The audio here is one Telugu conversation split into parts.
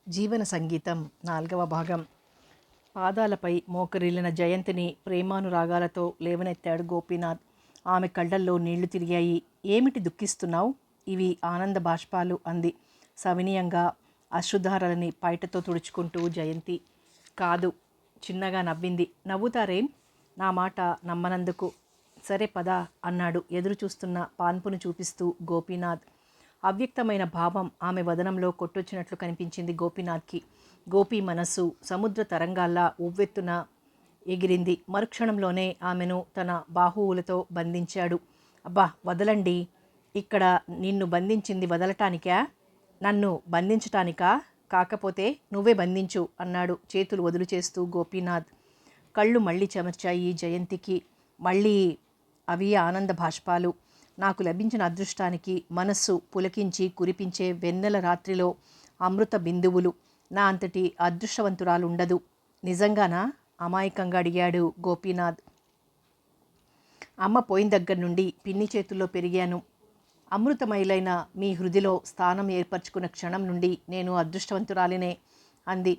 జీవన సంగీతం 4వ భాగం. పాదాలపై మోకరిల్లిన జయంతిని ప్రేమానురాగాలతో లేవనెత్తాడు గోపీనాథ్. ఆమె కళ్ళల్లో నీళ్లు తిరిగాయి. ఏమిటి దుఃఖిస్తున్నావు? ఇవి ఆనంద బాష్పాలు అంది సవినయంగా, అశ్రుధారలని పైటతో తుడుచుకుంటూ. జయంతి కాదు, చిన్నగా నవ్వింది. నవ్వుతారేం నా మాట నమ్మనందుకు? సరే పద అన్నాడు ఎదురు చూస్తున్న పాన్పును చూపిస్తూ గోపీనాథ్. అవ్యక్తమైన భావం ఆమె వదనంలో కొట్టొచ్చినట్లు కనిపించింది గోపీనాథ్కి. గోపి మనస్సు సముద్ర తరంగాల్లా ఉవ్వెత్తున ఎగిరింది. మరుక్షణంలోనే ఆమెను తన బాహువులతో బంధించాడు. అబ్బా వదలండి, ఇక్కడ నిన్ను బంధించింది వదలటానికా? నన్ను బంధించటానికా? కాకపోతే నువ్వే బంధించు అన్నాడు చేతులు వదులు చేస్తూ గోపీనాథ్. కళ్ళు మళ్ళీ చెమర్చాయి జయంతికి. మళ్ళీ అవి ఆనంద భాష్పాలు. నాకు లభించిన అదృష్టానికి మనస్సు పులకించి కురిపించే వెన్నెల రాత్రిలో అమృత బిందువులు. నా అంతటి అదృష్టవంతురాలుండదు. నిజంగానా? అమాయకంగా అడిగాడు గోపీనాథ్. అమ్మ పోయిన దగ్గర నుండి పిన్ని చేతుల్లో పెరిగాను. అమృతమైలైన మీ హృదిలో స్థానం ఏర్పరచుకున్న క్షణం నుండి నేను అదృష్టవంతురాలినే అంది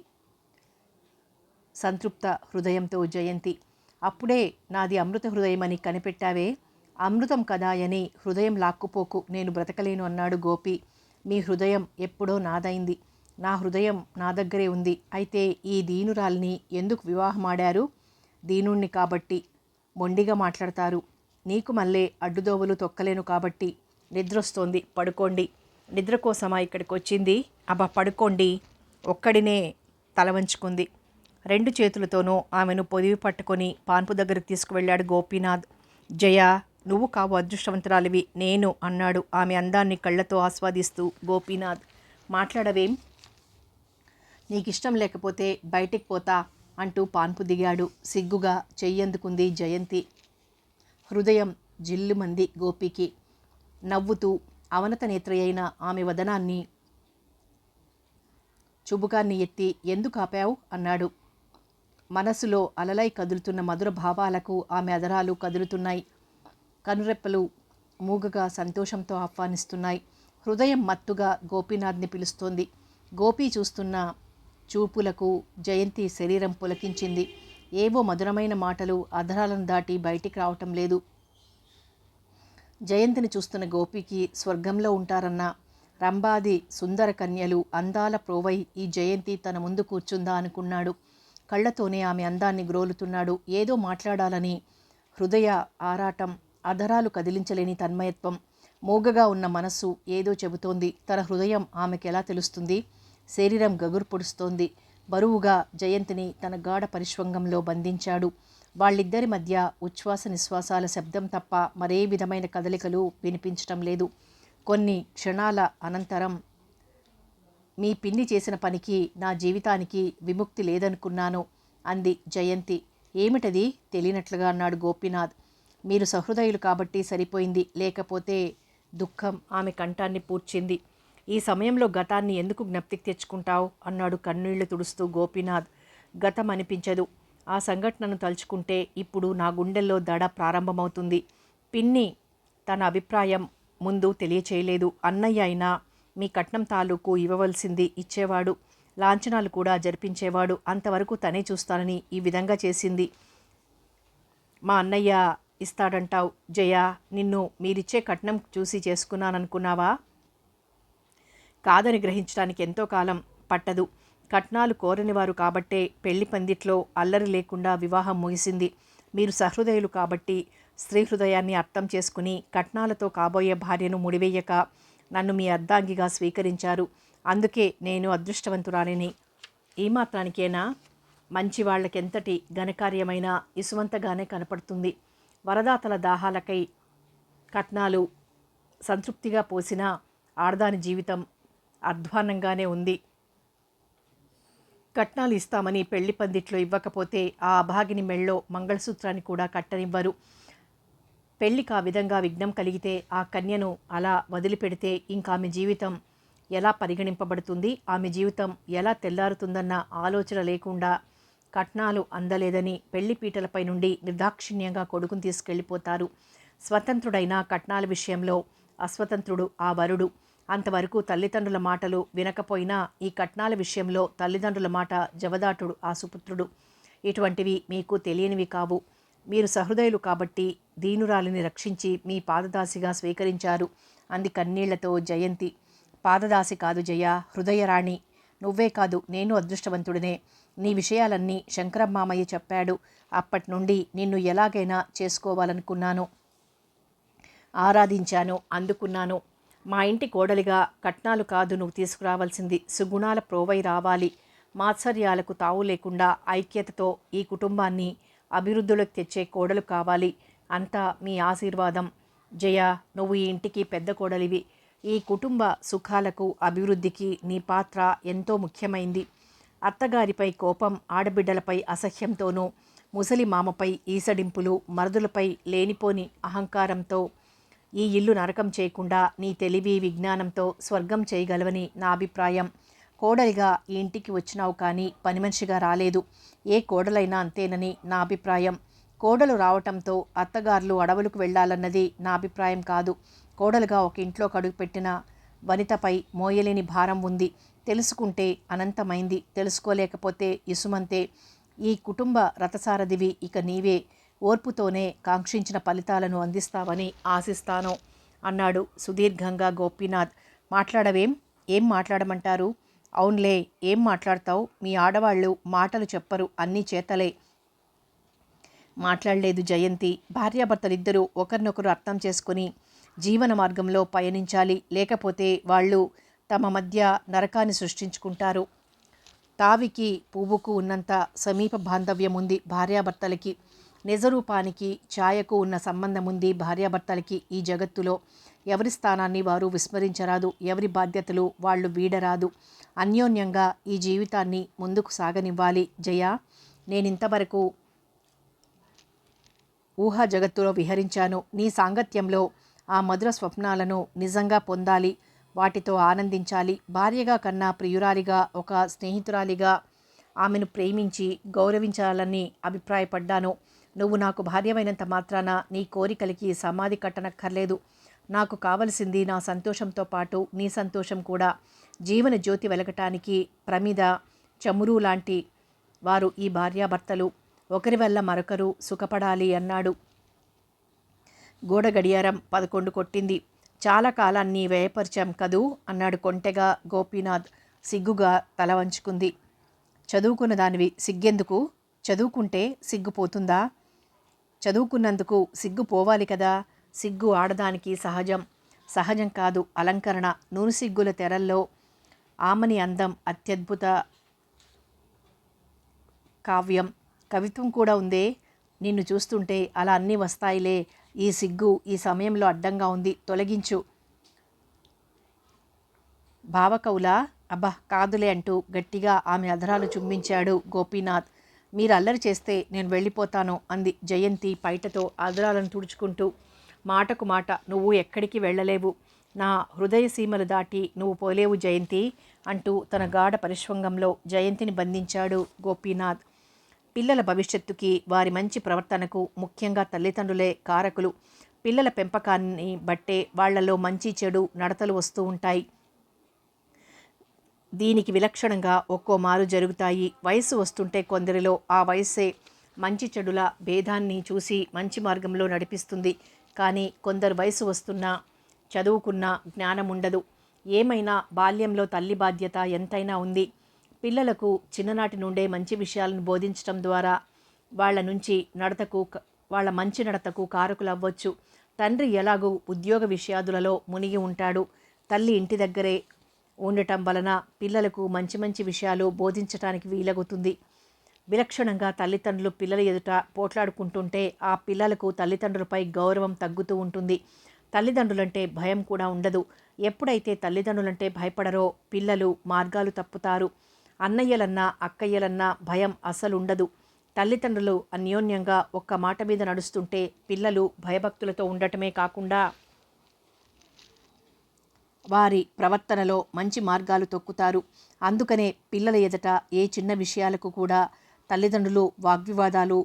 సంతృప్త హృదయంతో జయంతి. అప్పుడే నాది అమృత హృదయమని కనిపెట్టావే. అమృతం కదాయని హృదయం లాక్కుపోకు, నేను బ్రతకలేను అన్నాడు గోపి. మీ హృదయం ఎప్పుడో నాదైంది. నా హృదయం నా దగ్గరే ఉంది. అయితే ఈ దీనురాల్ని ఎందుకు వివాహమాడారు? దీనుణ్ణి కాబట్టి. మొండిగా మాట్లాడతారు. నీకు మళ్ళీ అడ్డుదోవలు తొక్కలేను కాబట్టి. నిద్రొస్తోంది, పడుకోండి. నిద్ర కోసమా ఇక్కడికి వచ్చింది? అబ్బా పడుకోండి. ఒక్కడినే తల వంచుకుంది. 2 చేతులతోనూ ఆమెను పొదివి పట్టుకొని పాన్పు దగ్గరకు తీసుకువెళ్ళాడు గోపీనాథ్. జయ, నువ్వు కావు అదృష్టవంతురాలివి, నేను అన్నాడు ఆమె అందాన్ని కళ్ళతో ఆస్వాదిస్తూ గోపీనాథ్. మాట్లాడవేం? నీకిష్టం లేకపోతే బయటికి పోతా అంటూ పాన్పు దిగాడు. సిగ్గుగా చెయ్యందుకుంది జయంతి. హృదయం జిల్లుమంది గోపికి. నవ్వుతూ అవనత నేత్రి అయిన ఆమె వదనాన్ని చుబుకాన్ని ఎత్తి ఎందుకు ఆపావు అన్నాడు. మనసులో అలలై కదులుతున్న మధుర భావాలకు ఆమె అదరాలు కదులుతున్నాయి. కనురెప్పలు మూగగా సంతోషంతో ఆహ్వానిస్తున్నాయి. హృదయం మత్తుగా గోపీనాథ్ని పిలుస్తోంది. గోపి చూస్తున్న చూపులకు జయంతి శరీరం పులకించింది. ఏవో మధురమైన మాటలు అధరాలను దాటి బయటికి రావటం లేదు. జయంతిని చూస్తున్న గోపికి స్వర్గంలో ఉంటారన్న రంభాది సుందర కన్యలు అందాల ప్రోవై ఈ జయంతి తన ముందు కూర్చుందా అనుకున్నాడు. కళ్ళతోనే ఆమె అందాన్ని గ్రోలుతున్నాడు. ఏదో మాట్లాడాలని హృదయ ఆరాటం, అధరాలు కదిలించలేని తన్మయత్వం. మోగగా ఉన్న మనస్సు ఏదో చెబుతోంది. తన హృదయం ఆమెకెలా తెలుస్తుంది? శరీరం గగురు పొడుస్తోంది. బరువుగా జయంతిని తన గాఢ పరిష్వంగంలో బంధించాడు. వాళ్ళిద్దరి మధ్య ఉచ్ఛ్వాస నిశ్వాసాల శబ్దం తప్ప మరే విధమైన కదలికలు వినిపించటం లేదు. కొన్ని క్షణాల అనంతరం, మీ పిన్ని చేసిన పనికి నా జీవితానికి విముక్తి లేదనుకున్నాను అంది జయంతి. ఏమిటది? తెలియనట్లుగా అన్నాడు గోపీనాథ్. మీరు సహృదయులు కాబట్టి సరిపోయింది, లేకపోతే దుఃఖం ఆమె కంఠాన్ని పూడ్చింది. ఈ సమయంలో గతాన్ని ఎందుకు జ్ఞప్తికి తెచ్చుకుంటావు అన్నాడు కన్నీళ్లు తుడుస్తూ గోపీనాథ్. గతం అనిపించదు. ఆ సంఘటనను తలుచుకుంటే ఇప్పుడు నా గుండెల్లో దడ ప్రారంభమవుతుంది. పిన్ని తన అభిప్రాయం ముందు తెలియచేయలేదు. అన్నయ్య అయినా మీ కట్నం తాలూకు ఇవ్వవలసింది ఇచ్చేవాడు, లాంఛనాలు కూడా జరిపించేవాడు. అంతవరకు తనే చూస్తానని ఈ విధంగా చేసింది. మా అన్నయ్య ఇస్తాడంటావు? జయ, నిన్ను మీరిచ్చే కట్నం చూసి చేసుకున్నాననుకున్నావా? కాదని గ్రహించడానికి ఎంతో కాలం పట్టదు. కట్నాలు కోరనివారు కాబట్టే పెళ్లి పందిట్లో అల్లరి లేకుండా వివాహం ముగిసింది. మీరు సహృదయులు కాబట్టి స్త్రీ హృదయాన్ని అర్థం చేసుకుని కట్నాలతో కాబోయే భార్యను ముడివేయక నన్ను మీ అర్ధాంగిగా స్వీకరించారు. అందుకే నేను అదృష్టవంతురాలిని. ఈ మాత్రానికేనా? మంచి వాళ్ళకెంతటి ఘనకార్యమైన ఇసువంతగానే కనపడుతుంది. వరదాతల దాహాలకై కట్నాలు సంతృప్తిగా పోసిన ఆడదాని జీవితం అధ్వాన్నంగానే ఉంది. కట్నాలు ఇస్తామని పెళ్లి పందిట్లో ఇవ్వకపోతే ఆ అభాగిని మెళ్ళో మంగళసూత్రాన్ని కూడా కట్టనివ్వరు. పెళ్లికి ఆ విధంగా విఘ్నం కలిగితే ఆ కన్యను అలా వదిలిపెడితే ఇంకా ఆమె జీవితం ఎలా పరిగణింపబడుతుంది? ఆమె జీవితం ఎలా తెల్లారుతుందన్న ఆలోచన లేకుండా కట్నాలు అందలేదని పెళ్లి పీటలపై నుండి నిర్దాక్షిణ్యంగా కొడుకుని తీసుకెళ్ళిపోతారు. స్వతంత్రుడైన కట్నాల విషయంలో అస్వతంత్రుడు ఆ వరుడు. అంతవరకు తల్లిదండ్రుల మాటలు వినకపోయినా ఈ కట్నాల విషయంలో తల్లిదండ్రుల మాట జవదాటుడు ఆ సుపుత్రుడు. ఇటువంటివి మీకు తెలియనివి కావు. మీరు సహృదయులు కాబట్టి దీనురాలిని రక్షించి మీ పాదదాసిగా స్వీకరించారు అంది కన్నీళ్లతో జయంతి. పాదదాసి కాదు జయ, హృదయరాణి. నువ్వే కాదు, నేను అదృష్టవంతుడినే. నీ విషయాలన్నీ శంకరమామయ్య చెప్పాడు. అప్పటి నుండి నిన్ను ఎలాగైనా చేసుకోవాలనుకున్నాను, ఆరాధించాను, అందుకున్నాను. మా ఇంటి కోడలిగా కట్నాలు కాదు నువ్వు తీసుకురావాల్సింది, సుగుణాల ప్రోవై రావాలి. మాత్సర్యాలకు తావు లేకుండా ఐక్యతతో ఈ కుటుంబాన్ని అభివృద్ధిలోకి తెచ్చే కోడలు కావాలి. అంతా మీ ఆశీర్వాదం. జయ, నువ్వు ఈ ఇంటికి పెద్ద కోడలివి. ఈ కుటుంబ సుఖాలకు అభివృద్ధికి నీ పాత్ర ఎంతో ముఖ్యమైంది. అత్తగారిపై కోపం, ఆడబిడ్డలపై అసహ్యంతోనూ, ముసలి మామపై ఈసడింపులు, మరుదులపై లేనిపోని అహంకారంతో ఈ ఇల్లు నరకం చేయకుండా నీ తెలివి విజ్ఞానంతో స్వర్గం చేయగలవని నా అభిప్రాయం. కోడలిగా ఈ ఇంటికి వచ్చినావు కానీ పని మనిషిగా రాలేదు. ఏ కోడలైనా అంతేనని నా అభిప్రాయం. కోడలు రావటంతో అత్తగారులు అడవులకు వెళ్ళాలన్నది నా అభిప్రాయం కాదు. కోడలుగా ఒక ఇంట్లో కడుగుపెట్టిన వనితపై మోయలేని భారం ఉంది. తెలుసుకుంటే అనంతమైంది, తెలుసుకోలేకపోతే ఇసుమంతే. ఈ కుటుంబ రథసారథివి ఇక నీవే. ఓర్పుతోనే కాంక్షించిన ఫలితాలను అందిస్తావని ఆశిస్తాను అన్నాడు సుదీర్ఘంగా గోపీనాథ్. మాట్లాడవేం? ఏం మాట్లాడమంటారు? అవునులే, ఏం మాట్లాడతావు? మీ ఆడవాళ్ళు మాటలు చెప్పరు, అన్నీ చేతలే. మాట్లాడలేదు జయంతి. భార్యాభర్తలిద్దరూ ఒకరినొకరు అర్థం చేసుకుని జీవన మార్గంలో పయనించాలి. లేకపోతే వాళ్ళు తమ మధ్య నరకాన్ని సృష్టించుకుంటారు. తావికి పువ్వుకు ఉన్నంత సమీప బాంధవ్యం ఉంది భార్యాభర్తలకి. నిజరూపానికి ఛాయకు ఉన్న సంబంధం ఉంది భార్యాభర్తలకి. ఈ జగత్తులో ఎవరి స్థానాన్ని వారు విస్మరించరాదు, ఎవరి బాధ్యతలు వాళ్ళు వీడరాదు. అన్యోన్యంగా ఈ జీవితాన్ని ముందుకు సాగనివ్వాలి. జయ, నేనింతవరకు ఊహా జగత్తులో విహరించాను. నీ సాంగత్యంలో ఆ మధుర స్వప్నాలను నిజంగా పొందాలి, వాటితో ఆనందించాలి. భార్యగా కన్నా ప్రియురాలిగా, ఒక స్నేహితురాలిగా ఆమెను ప్రేమించి గౌరవించాలని అభిప్రాయపడ్డాను. నువ్వు నాకు భార్యమైనంత మాత్రాన నీ కోరికలకి సమాధి కట్టనక్కర్లేదు. నాకు కావలసింది నా సంతోషంతో పాటు నీ సంతోషం కూడా. జీవన జ్యోతి వెలగటానికి ప్రమిద, చమురు లాంటి వారు ఈ భార్యాభర్తలు. ఒకరి వల్ల మరొకరు సుఖపడాలి అన్నాడు. గోడ గడియారం 11 కొట్టింది. చాలా కాలాన్ని వ్యయపరిచాం కదూ అన్నాడు కొంటెగా గోపీనాథ్. సిగ్గుగా తల వంచుకుంది. చదువుకున్న దానివి సిగ్గెందుకు? చదువుకుంటే సిగ్గుపోతుందా? చదువుకున్నందుకు సిగ్గు పోవాలి కదా. సిగ్గు ఆడదానికి సహజం. సహజం కాదు, అలంకరణ. నూనె సిగ్గుల తెరల్లో ఆమని అందం అత్యద్భుత కావ్యం, కవిత్వం కూడా ఉందే. నిన్ను చూస్తుంటే అలా అన్నీ వస్తాయిలే. ఈ సిగ్గు ఈ సమయంలో అడ్డంగా ఉంది, తొలగించు. భావకవులా? అబ్బా కాదులే అంటూ గట్టిగా ఆమె అధరాలు చుంబించాడు గోపీనాథ్. మీరు అల్లరి చేస్తే నేను వెళ్ళిపోతాను అంది జయంతి పైటతో అధరాలను తుడుచుకుంటూ. మాటకు మాట, నువ్వు ఎక్కడికి వెళ్ళలేవు. నా హృదయ సీమలు దాటి నువ్వు పోలేవు జయంతి అంటూ తన గాఢ పరిశ్వంగంలో జయంతిని బంధించాడు గోపీనాథ్. పిల్లల భవిష్యత్తుకి, వారి మంచి ప్రవర్తనకు ముఖ్యంగా తల్లిదండ్రులే కారకులు. పిల్లల పెంపకాన్ని బట్టే వాళ్లలో మంచి చెడు నడతలు వస్తూ ఉంటాయి. దీనికి విలక్షణంగా ఒక్కో మారు జరుగుతాయి. వయసు వస్తుంటే కొందరిలో ఆ వయస్సే మంచి చెడుల భేదాన్ని చూసి మంచి మార్గంలో నడిపిస్తుంది. కానీ కొందరు వయసు వస్తున్నా చదువుకున్న జ్ఞానం ఉండదు. ఏమైనా బాల్యంలో తల్లి బాధ్యత ఎంతైనా ఉంది. పిల్లలకు చిన్ననాటి నుండే మంచి విషయాలను బోధించడం ద్వారా వాళ్ళ మంచి నడతకు కారకులు అవ్వచ్చు. తండ్రి ఎలాగూ ఉద్యోగ విషయాదులలో మునిగి ఉంటాడు. తల్లి ఇంటి దగ్గరే ఉండటం వలన పిల్లలకు మంచి మంచి విషయాలు బోధించటానికి వీలవుతుంది. విలక్షణంగా తల్లిదండ్రులు పిల్లల ఎదుట పోట్లాడుకుంటుంటే ఆ పిల్లలకు తల్లిదండ్రులపై గౌరవం తగ్గుతూ ఉంటుంది. తల్లిదండ్రులంటే భయం కూడా ఉండదు. ఎప్పుడైతే తల్లిదండ్రులంటే భయపడరో పిల్లలు మార్గాలు తప్పుతారు. అన్నయ్యలన్నా అక్కయ్యలన్నా భయం అస్సలుండదు. తల్లిదండ్రులు అన్యోన్యంగా ఒక్క మాట మీద నడుస్తుంటే పిల్లలు భయభక్తులతో ఉండటమే కాకుండా వారి ప్రవర్తనలో మంచి మార్గాలు తొక్కుతారు. అందుకనే పిల్లల ఎదుట ఏ చిన్న విషయాలకు కూడా తల్లిదండ్రులు వాగ్వివాదాలు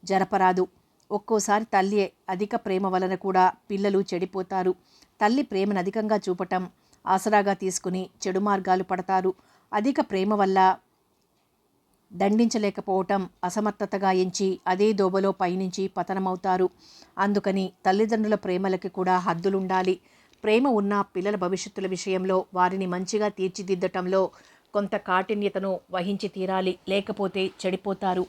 జరపరాదు. ఒక్కోసారి తల్లి అధిక ప్రేమ వలన కూడా పిల్లలు చెడిపోతారు. తల్లి ప్రేమను అధికంగా చూపటం ఆసరాగా తీసుకుని చెడు మార్గాలు పడతారు. అధిక ప్రేమ వల్ల దండించలేకపోవటం అసమర్థతగా ఎంచి అదే దోబలో పయనించి పతనమవుతారు. అందుకని తల్లిదండ్రుల ప్రేమలకి కూడా హద్దులుండాలి. ప్రేమ ఉన్న పిల్లల భవిష్యత్తుల విషయంలో వారిని మంచిగా తీర్చిదిద్దటంలో కొంత కాఠిన్యతను వహించి తీరాలి. లేకపోతే చెడిపోతారు.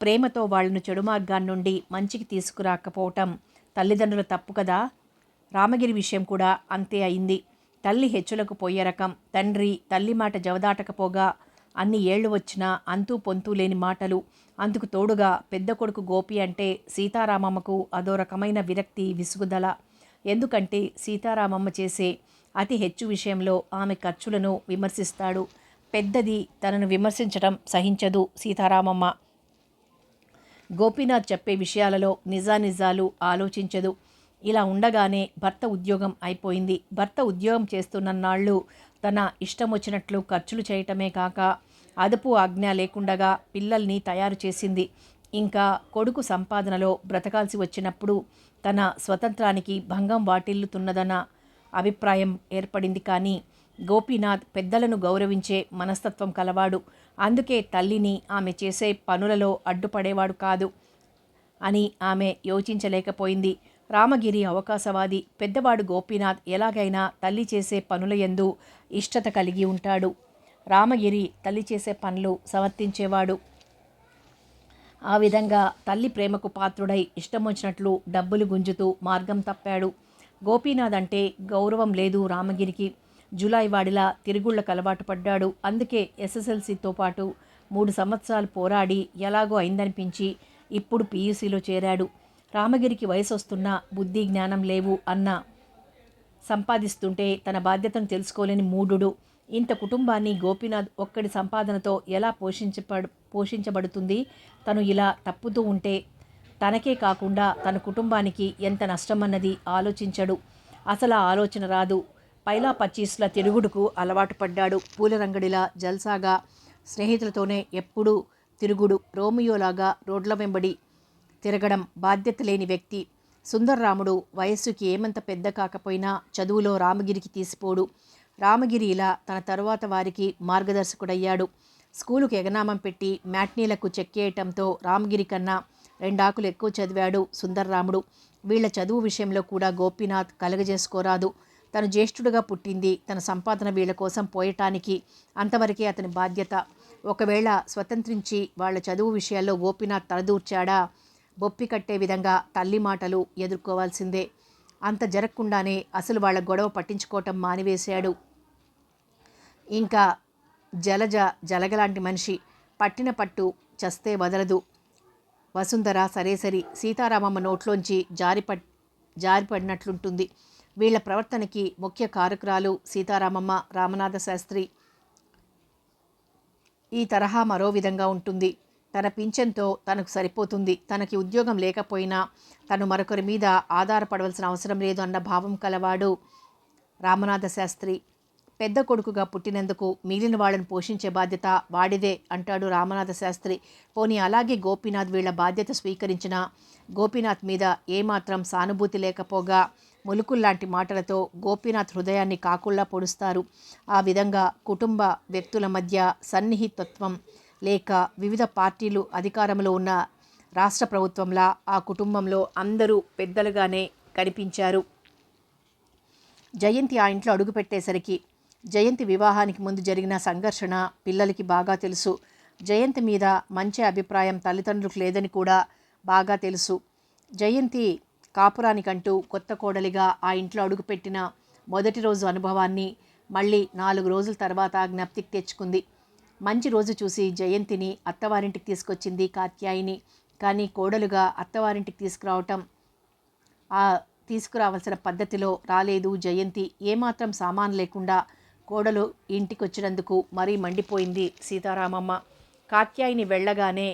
ప్రేమతో వాళ్లను చెడు మార్గాన్ని నుండి మంచికి తీసుకురాకపోవటం తల్లిదండ్రుల తప్పు కదా. రామగిరి విషయం కూడా అంతే అయింది. తల్లి హెచ్చులకు పోయే రకం. తండ్రి తల్లి మాట జవదాటకపోగా అన్ని ఏళ్లు వచ్చినా అంతూ పొంతూ లేని మాటలు. అందుకు తోడుగా పెద్ద కొడుకు గోపి అంటే సీతారామమ్మకు అదో రకమైన విరక్తి, విసుగుదల. ఎందుకంటే సీతారామమ్మ చేసే అతి హెచ్చు విషయంలో ఆమె ఖర్చులను విమర్శిస్తాడు. పెద్దది తనను విమర్శించడం సహించదు సీతారామమ్మ. గోపీనాథ్ చెప్పే విషయాలలో నిజానిజాలు ఆలోచించదు. ఇలా ఉండగానే భర్త ఉద్యోగం అయిపోయింది. భర్త ఉద్యోగం చేస్తున్నన్నాళ్ళు తన ఇష్టం వచ్చినట్లు ఖర్చులు చేయటమే కాక అదుపు ఆజ్ఞ లేకుండగా పిల్లల్ని తయారు చేసింది. ఇంకా కొడుకు సంపాదనలో బ్రతకాల్సి వచ్చినప్పుడు తన స్వతంత్రానికి భంగం వాటిల్లుతున్నదన్న అభిప్రాయం ఏర్పడింది. కానీ గోపీనాథ్ పెద్దలను గౌరవించే మనస్తత్వం కలవాడు. అందుకే తల్లిని ఆమె చేసే పనులలో అడ్డుపడేవాడు కాదు అని ఆమె యోచించలేకపోయింది. రామగిరి అవకాశవాది. పెద్దవాడు గోపీనాథ్ ఎలాగైనా తల్లి చేసే పనుల యందు ఇష్టత కలిగి ఉంటాడు. రామగిరి తల్లి చేసే పనులు సమర్థించేవాడు. ఆ విధంగా తల్లి ప్రేమకు పాత్రుడై ఇష్టం వచ్చినట్లు డబ్బులు గుంజుతూ మార్గం తప్పాడు. గోపీనాథ్ అంటే గౌరవం లేదు రామగిరికి. జులాయి వాడిలా తిరుగుళ్ళకు అలవాటు పడ్డాడు. అందుకే ఎస్ఎస్ఎల్సీతో పాటు 3 సంవత్సరాలు పోరాడి ఎలాగో అయిందనిపించి ఇప్పుడు పీయూసీలో చేరాడు. రామగిరికి వయసు వస్తున్నా బుద్ధి జ్ఞానం లేవు అన్న సంపాదిస్తుంటే తన బాధ్యతను తెలుసుకోలేని మూఢుడు. ఇంత కుటుంబాన్ని గోపీనాథ్ ఒక్కడి సంపాదనతో ఎలా పోషించబడుతుంది? తను ఇలా తప్పుతూ ఉంటే తనకే కాకుండా తన కుటుంబానికి ఎంత నష్టమన్నది ఆలోచించడు. అసలు ఆ ఆలోచన రాదు. పైలా పచ్చీస్ల తిరుగుడుకు అలవాటు పడ్డాడు. పూలరంగడిలా జల్సాగా స్నేహితులతోనే ఎప్పుడూ తిరుగుడు. రోమియోలాగా రోడ్ల వెంబడి తిరగడం. బాధ్యత లేని వ్యక్తి. సుందర్రాముడు వయస్సుకి ఏమంత పెద్ద కాకపోయినా చదువులో రామగిరికి తీసిపోడు. రామగిరి ఇలా తన తరువాత వారికి మార్గదర్శకుడయ్యాడు. స్కూలుకు ఎగనామం పెట్టి మ్యాట్నీలకు చెక్కేయటంతో రామగిరి కన్నా 2 ఆకులు ఎక్కువ చదివాడు సుందర్రాముడు. వీళ్ల చదువు విషయంలో కూడా గోపీనాథ్ కలగజేసుకోరాదు. తను జ్యేష్ఠుడుగా పుట్టింది తన సంపాదన వీళ్ల కోసం పోయటానికి. అంతవరకే అతని బాధ్యత. ఒకవేళ స్వతంత్రించి వాళ్ల చదువు విషయాల్లో గోపీనాథ్ తలదూర్చాడా బొప్పి కట్టే విధంగా తల్లి మాటలు ఎదుర్కోవాల్సిందే. అంత జరగకుండానే అసలు వాళ్ల గొడవ పట్టించుకోవటం మానివేశాడు. ఇంకా జలగలాంటి మనిషి. పట్టిన పట్టు చస్తే వదలదు. వసుంధర సరేసరి. సీతారామమ్మ నోట్లోంచి జారిపడినట్లుంటుంది. వీళ్ల ప్రవర్తనకి ముఖ్య కారకురాలు సీతారామమ్మ. రామనాథ శాస్త్రి ఈ తరహా మరో విధంగా ఉంటుంది. తన పింఛన్తో తనకు సరిపోతుంది. తనకి ఉద్యోగం లేకపోయినా తను మరొకరి మీద ఆధారపడవలసిన అవసరం లేదు అన్న భావం కలవాడు రామనాథ శాస్త్రి. పెద్ద కొడుకుగా పుట్టినందుకు మిగిలిన వాళ్ళను పోషించే బాధ్యత వాడిదే అంటాడు రామనాథ శాస్త్రి. పోనీ అలాగే గోపీనాథ్ వీళ్ల బాధ్యత స్వీకరించిన గోపీనాథ్ మీద ఏమాత్రం సానుభూతి లేకపోగా ములుకుల్లాంటి మాటలతో గోపీనాథ్ హృదయాన్ని కాకుల్లా పొడుస్తారు. ఆ విధంగా కుటుంబ వ్యక్తుల మధ్య సన్నిహితత్వం లేక వివిధ పార్టీలు అధికారంలో ఉన్న రాష్ట్ర ప్రభుత్వంలా ఆ కుటుంబంలో అందరూ పెద్దలుగానే కనిపించారు. జయంతి ఆ ఇంట్లో అడుగుపెట్టేసరికి జయంతి వివాహానికి ముందు జరిగిన సంఘర్షణ పిల్లలకి బాగా తెలుసు. జయంతి మీద మంచి అభిప్రాయం తల్లిదండ్రులకు లేదని కూడా బాగా తెలుసు. జయంతి కాపురానికంటూ కొత్త కోడలిగా ఆ ఇంట్లో అడుగుపెట్టిన మొదటి రోజు అనుభవాన్ని మళ్ళీ 4 రోజుల తర్వాత జ్ఞప్తికి తెచ్చుకుంది. మంచి రోజు చూసి జయంతిని అత్తవారింటికి తీసుకొచ్చింది కాత్యాయిని. కానీ కోడలుగా అత్తవారింటికి తీసుకురావాల్సిన పద్ధతిలో రాలేదు జయంతి. ఏమాత్రం సామాను లేకుండా కోడలు ఇంటికొచ్చినందుకు మరీ మండిపోయింది సీతారామమ్మ. కాత్యాయిని వెళ్ళగానే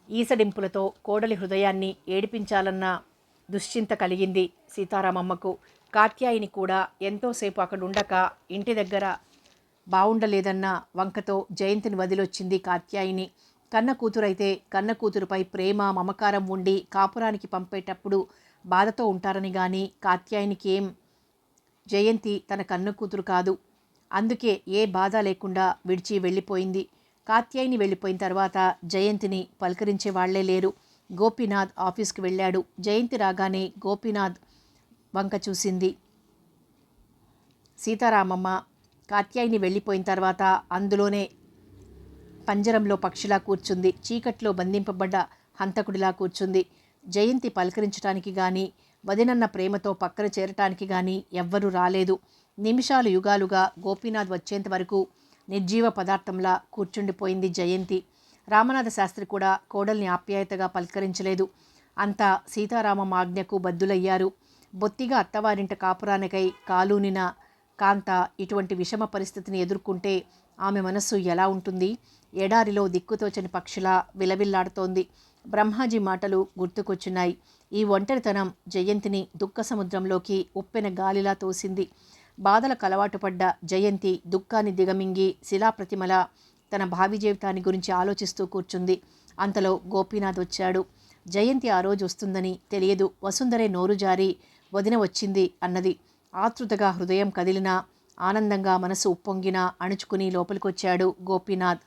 ఈసడింపులతో కోడలి హృదయాన్ని ఏడిపించాలన్న దుశ్చింత కలిగింది సీతారామమ్మకు. కాత్యాయిని కూడా ఎంతోసేపు అక్కడుండక ఇంటి దగ్గర బావుండలేదన్న వంకతో జయంతిని వదిలొచ్చింది కాత్యాయిని. కన్న కూతురైతే కన్న కూతురుపై ప్రేమ మమకారం ఉండి కాపురానికి పంపేటప్పుడు బాధతో ఉంటారని గాని కాత్యాయినికి ఏం జయంతి తన కన్న కూతురు కాదు. అందుకే ఏ బాధ లేకుండా విడిచి వెళ్ళిపోయింది. కాత్యాయిని వెళ్ళిపోయిన తర్వాత జయంతిని పలకరించే వాళ్లే లేరు. గోపీనాథ్ ఆఫీస్కి వెళ్ళాడు. జయంతి రాగానే గోపీనాథ్ వంక చూసింది. సీతారామమ్మ కాత్యాయిని వెళ్ళిపోయిన తర్వాత అందులోనే పంజరంలో పక్షిలా కూర్చుంది. చీకట్లో బంధింపబడ్డ హంతకుడిలా కూర్చుంది. జయంతి పలకరించడానికి గాని, వదినన్న ప్రేమతో పక్కన చేరటానికి గాని ఎవ్వరూ రాలేదు. నిమిషాలు యుగాలుగా గోపీనాథ్ వచ్చేంత వరకు నిర్జీవ పదార్థంలా కూర్చుండిపోయింది జయంతి. రామనాథ శాస్త్రి కూడా కోడల్ని ఆప్యాయతగా పలకరించలేదు. అంతా సీతారామమ్మ ఆజ్ఞకు బద్దులయ్యారు. బొత్తిగా అత్తవారింట కాపురానికై కాలూనిన కాంత ఇటువంటి విషమ పరిస్థితిని ఎదుర్కొంటే ఆమె మనస్సు ఎలా ఉంటుంది? ఎడారిలో దిక్కుతోచని పక్షిలా విలవిల్లాడుతోంది. బ్రహ్మాజీ మాటలు గుర్తుకొచ్చున్నాయి. ఈ ఒంటరితనం జయంతిని దుఃఖ సముద్రంలోకి ఉప్పెన గాలిలా తోసింది. బాధలకు అలవాటు పడ్డ జయంతి దుఃఖాన్ని దిగమింగి శిలాప్రతిమల తన భావి జీవితాన్ని గురించి ఆలోచిస్తూ కూర్చుంది. అంతలో గోపీనాథ్ వచ్చాడు. జయంతి ఆ రోజు వస్తుందని తెలియదు. వసుంధరే నోరు జారి వదిన వచ్చింది అన్నది. ఆతృతగా హృదయం కదిలినా, ఆనందంగా మనసు ఉప్పొంగినా అణుచుకుని లోపలికొచ్చాడు గోపీనాథ్.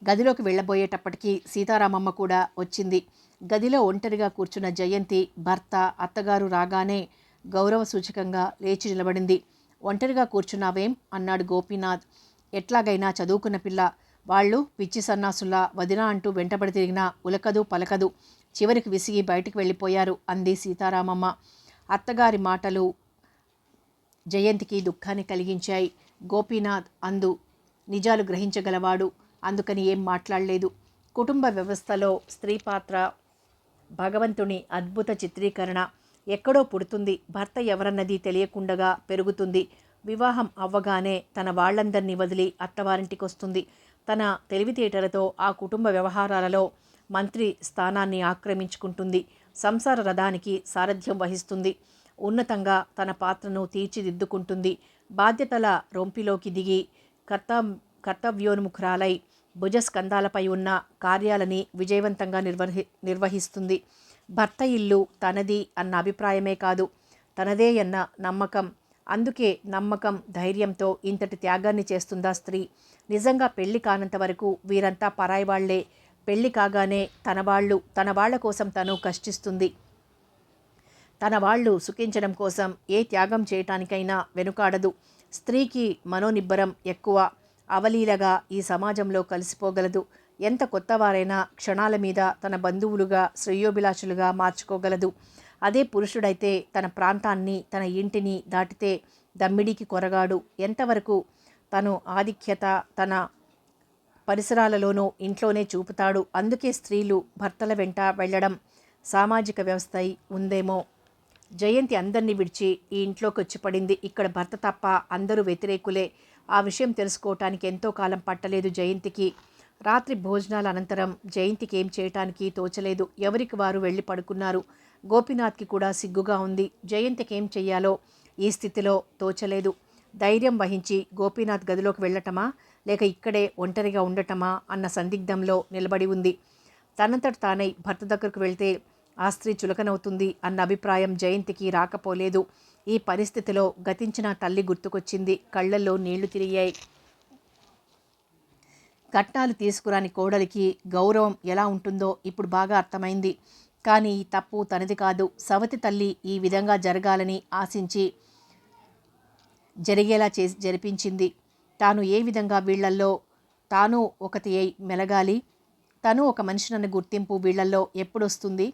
గదిలోకి వెళ్ళబోయేటప్పటికీ సీతారామమ్మ కూడా వచ్చింది. గదిలో ఒంటరిగా కూర్చున్న జయంతి భర్త అత్తగారు రాగానే గౌరవ సూచకంగా లేచి నిలబడింది. ఒంటరిగా కూర్చున్నావేం అన్నాడు గోపీనాథ్. ఎట్లాగైనా చదువుకున్న పిల్ల, వాళ్ళు పిచ్చి సన్నాసుల్లా వదిన అంటూ వెంటబడి తిరిగినా ఉలకదు పలకదు. చివరికి విసిగి బయటికి వెళ్ళిపోయారు అంది సీతారామమ్మ. అత్తగారి మాటలు జయంతికి దుఃఖాన్ని కలిగించాయి. గోపీనాథ్ అందు నిజాలు గ్రహించగలవాడు. అందుకని ఏం మాట్లాడలేదు. కుటుంబ వ్యవస్థలో స్త్రీ పాత్ర భగవంతుని అద్భుత చిత్రీకరణ. ఎక్కడో పుడుతుంది, భర్త ఎవరన్నది తెలియకుండగా పెరుగుతుంది. వివాహం అవ్వగానే తన వాళ్లందరినీ వదిలి అత్తవారింటికొస్తుంది. తన తెలివితేటలతో ఆ కుటుంబ వ్యవహారాలలో మంత్రి స్థానాన్ని ఆక్రమించుకుంటుంది. సంసార రథానికి సారథ్యం వహిస్తుంది. ఉన్నతంగా తన పాత్రను తీర్చిదిద్దుకుంటుంది. బాధ్యతల రొంపిలోకి దిగి కర్తవ్యోన్ముఖురాలై భుజస్కంధాలపై ఉన్న కార్యాలని విజయవంతంగా నిర్వహిస్తుంది. భర్త ఇల్లు తనది అన్న అభిప్రాయమే కాదు, తనదే అన్న నమ్మకం. అందుకే నమ్మకం, ధైర్యంతో ఇంతటి త్యాగాన్ని చేస్తుందా స్త్రీ. నిజంగా పెళ్లి కానంత వరకు వీరంతా పరాయి వాళ్లే. పెళ్లి కాగానే తన వాళ్ల కోసం తను కష్టిస్తుంది. తన వాళ్ళు సుఖించడం కోసం ఏ త్యాగం చేయటానికైనా వెనుకాడదు. స్త్రీకి మనోనిబ్బరం ఎక్కువ. అవలీలగా ఈ సమాజంలో కలిసిపోగలదు. ఎంత కొత్తవారైనా క్షణాల మీద తన బంధువులుగా శ్రేయోభిలాషులుగా మార్చుకోగలదు. అదే పురుషుడైతే తన ప్రాంతాన్ని, తన ఇంటిని దాటితే దమ్మిడికి కొరగాడు. ఎంతవరకు తను ఆధిక్యత తన పరిసరాలలోనూ ఇంట్లోనే చూపుతాడు. అందుకే స్త్రీలు భర్తల వెంట వెళ్ళడం సామాజిక వ్యవస్థ ఉందేమో. జయంతి అందరినీ విడిచి ఈ ఇంట్లోకి వచ్చి పడింది. ఇక్కడ భర్త తప్ప అందరూ వ్యతిరేకులే. ఆ విషయం తెలుసుకోవటానికి ఎంతో కాలం పట్టలేదు జయంతికి. రాత్రి భోజనాల అనంతరం జయంతికి ఏం చేయటానికి తోచలేదు. ఎవరికి వారు వెళ్ళి పడుకున్నారు. గోపీనాథ్కి కూడా సిగ్గుగా ఉంది. జయంతికి ఏం చెయ్యాలో ఈ స్థితిలో తోచలేదు. ధైర్యం వహించి గోపీనాథ్ గదిలోకి వెళ్ళటమా, లేక ఇక్కడే ఒంటరిగా ఉండటమా అన్న సందిగ్ధంలో నిలబడి ఉంది. తనంతట తానై భర్త దగ్గరకు వెళ్తే ఆ స్త్రీ చులకనవుతుంది అన్న అభిప్రాయం జయంతికి రాకపోలేదు. ఈ పరిస్థితిలో గతించిన తల్లి గుర్తుకొచ్చింది. కళ్ళల్లో నీళ్లు తిరిగాయి. కట్నాలు తీసుకురాని కోడలికి గౌరవం ఎలా ఉంటుందో ఇప్పుడు బాగా అర్థమైంది. కానీ ఈ తప్పు తనది కాదు. సవతి తల్లి ఈ విధంగా జరగాలని ఆశించి జరిగేలా జరిపించింది. తాను ఏ విధంగా వీళ్లల్లో తాను ఒకటి అయి మెలగాలి, తను ఒక మనిషినన్న గుర్తింపు వీళ్లల్లో ఎప్పుడొస్తుంది?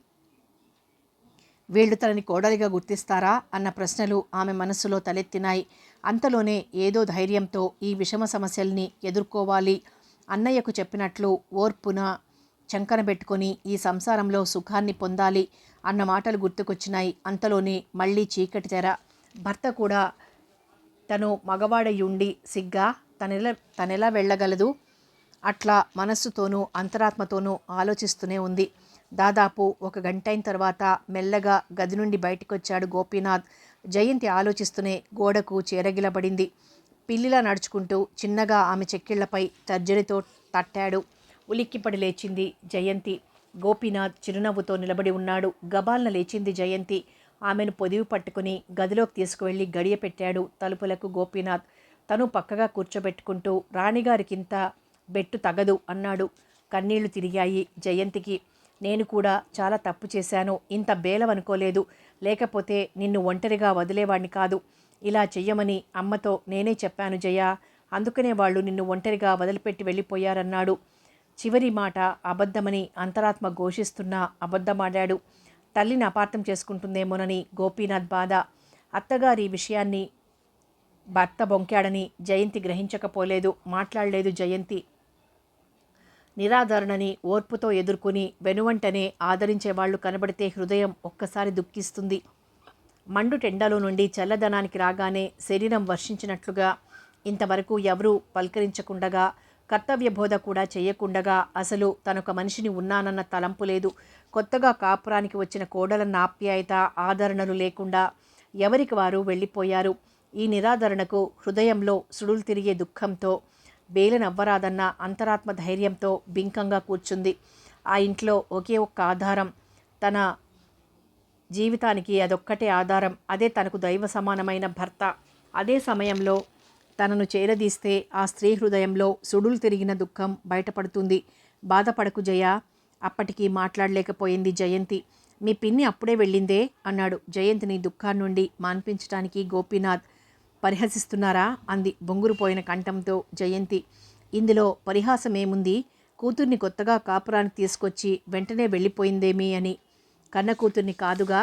వీళ్ళు తనని కోడలిగా గుర్తిస్తారా అన్న ప్రశ్నలు ఆమె మనస్సులో తలెత్తినాయి. అంతలోనే ఏదో ధైర్యంతో ఈ విషమ సమస్యల్ని ఎదుర్కోవాలి. అన్నయ్యకు చెప్పినట్లు ఓర్పున చంకన పెట్టుకొని ఈ సంసారంలో సుఖాన్ని పొందాలి అన్న మాటలు గుర్తుకొచ్చినాయి. అంతలోనే మళ్ళీ చీకటి తెర. భర్త కూడా తను మగవాడయుండి సిగ్గా తనెలా వెళ్ళగలదు? అట్లా మనస్సుతోనూ అంతరాత్మతోనూ ఆలోచిస్తూనే ఉంది. దాదాపు 1 గంటైన తర్వాత మెల్లగా గది నుండి బయటికొచ్చాడు గోపీనాథ్. జయంతి ఆలోచిస్తూనే గోడకు చేరగిలబడింది. పిల్లిలా నడుచుకుంటూ చిన్నగా ఆమె చెక్కిళ్లపై తర్జనితో తట్టాడు. ఉలిక్కిపడి లేచింది జయంతి. గోపీనాథ్ చిరునవ్వుతో నిలబడి ఉన్నాడు. గబాల్న లేచింది జయంతి. ఆమెను పొదివి పట్టుకుని గదిలోకి తీసుకువెళ్ళి గడియ పెట్టాడు తలుపులకు గోపీనాథ్. తను పక్కగా కూర్చోబెట్టుకుంటూ రాణిగారికింత బెట్టు తగదు అన్నాడు. కన్నీళ్లు తిరిగాయి జయంతికి. నేను కూడా చాలా తప్పు చేశాను. ఇంత బేలవనుకోలేదు. లేకపోతే నిన్ను ఒంటరిగా వదిలేవాణ్ణి కాదు. ఇలా చెయ్యమని అమ్మతో నేనే చెప్పాను జయ. అందుకనే వాళ్ళు నిన్ను ఒంటరిగా వదిలిపెట్టి వెళ్ళిపోయారన్నాడు. చివరి మాట అబద్ధమని అంతరాత్మ ఘోషిస్తున్నా అబద్ధమాడాడు. తల్లిని అపార్థం చేసుకుంటుందేమోనని గోపీనాథ్ బాధ. అత్తగారి విషయాన్ని భర్త బొంకాడని జయంతి గ్రహించకపోలేదు. మాట్లాడలేదు జయంతి. నిరాదరణని ఓర్పుతో ఎదుర్కొని వెనువంటనే ఆదరించేవాళ్లు కనబడితే హృదయం ఒక్కసారి దుఃఖిస్తుంది. మండుటెండలో నుండి చల్లదనానికి రాగానే శరీరం వర్షించినట్లుగా ఇంతవరకు ఎవరూ పలకరించకుండగా, కర్తవ్యబోధ కూడా చేయకుండగా, అసలు తనొక మనిషిని ఉన్నానన్న తలంపు లేదు. కొత్తగా కాపురానికి వచ్చిన కోడలన్న ఆప్యాయత, ఆదరణలు లేకుండా ఎవరికి వారు వెళ్ళిపోయారు. ఈ నిరాదరణకు హృదయంలో సుడులు తిరిగే దుఃఖంతో, బేలనవ్వరాదన్న అంతరాత్మ ధైర్యంతో బింకంగా కూర్చుంది. ఆ ఇంట్లో ఒకే ఒక్క ఆధారం, తన జీవితానికి అదొక్కటే ఆధారం. అదే తనకు దైవ సమానమైన భర్త. అదే సమయంలో తనను చేరదీస్తే ఆ స్త్రీ హృదయంలో సుడులు తిరిగిన దుఃఖం బయటపడుతుంది. బాధపడకు జయ. అప్పటికి మాట్లాడలేకపోయింది జయంతి. మీ పిన్ని అప్పుడే వెళ్ళిందే అన్నాడు జయంతిని దుఃఖాన్నుండి మాన్పించటానికి గోపీనాథ్. పరిహసిస్తున్నారా అంది బొంగురుపోయిన కంఠంతో జయంతి. ఇందులో పరిహాసమేముంది? కూతుర్ని కొత్తగా కాపురానికి తీసుకొచ్చి వెంటనే వెళ్ళిపోయిందేమీ అని. కన్న కూతుర్ని కాదుగా.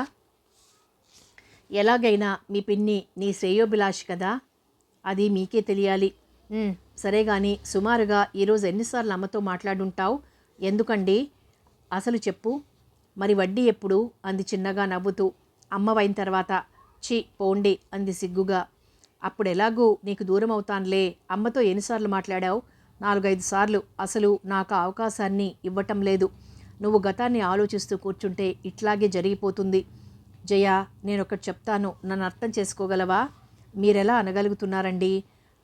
ఎలాగైనా మీ పిన్ని నీ శ్రేయోభిలాషి కదా, అది మీకే తెలియాలి. సరే గాని సుమారుగా ఈరోజు ఎన్నిసార్లు అమ్మతో మాట్లాడుంటావు? ఎందుకండి అసలు చెప్పు. మరి వడ్డీ ఎప్పుడు అంది చిన్నగా నవ్వుతూ. అమ్మవైన తర్వాత. ఛీ పోండి అంది సిగ్గుగా. అప్పుడెలాగూ నీకు దూరం అవుతానులే. అమ్మతో ఎన్నిసార్లు మాట్లాడావు? 4-5 సార్లు. అసలు నాకు ఆ అవకాశాన్ని ఇవ్వటం లేదు. నువ్వు గతాన్ని ఆలోచిస్తూ కూర్చుంటే ఇట్లాగే జరిగిపోతుంది. జయ, నేనొకటి చెప్తాను, నన్ను అర్థం చేసుకోగలవా? మీరెలా అనగలుగుతున్నారండి?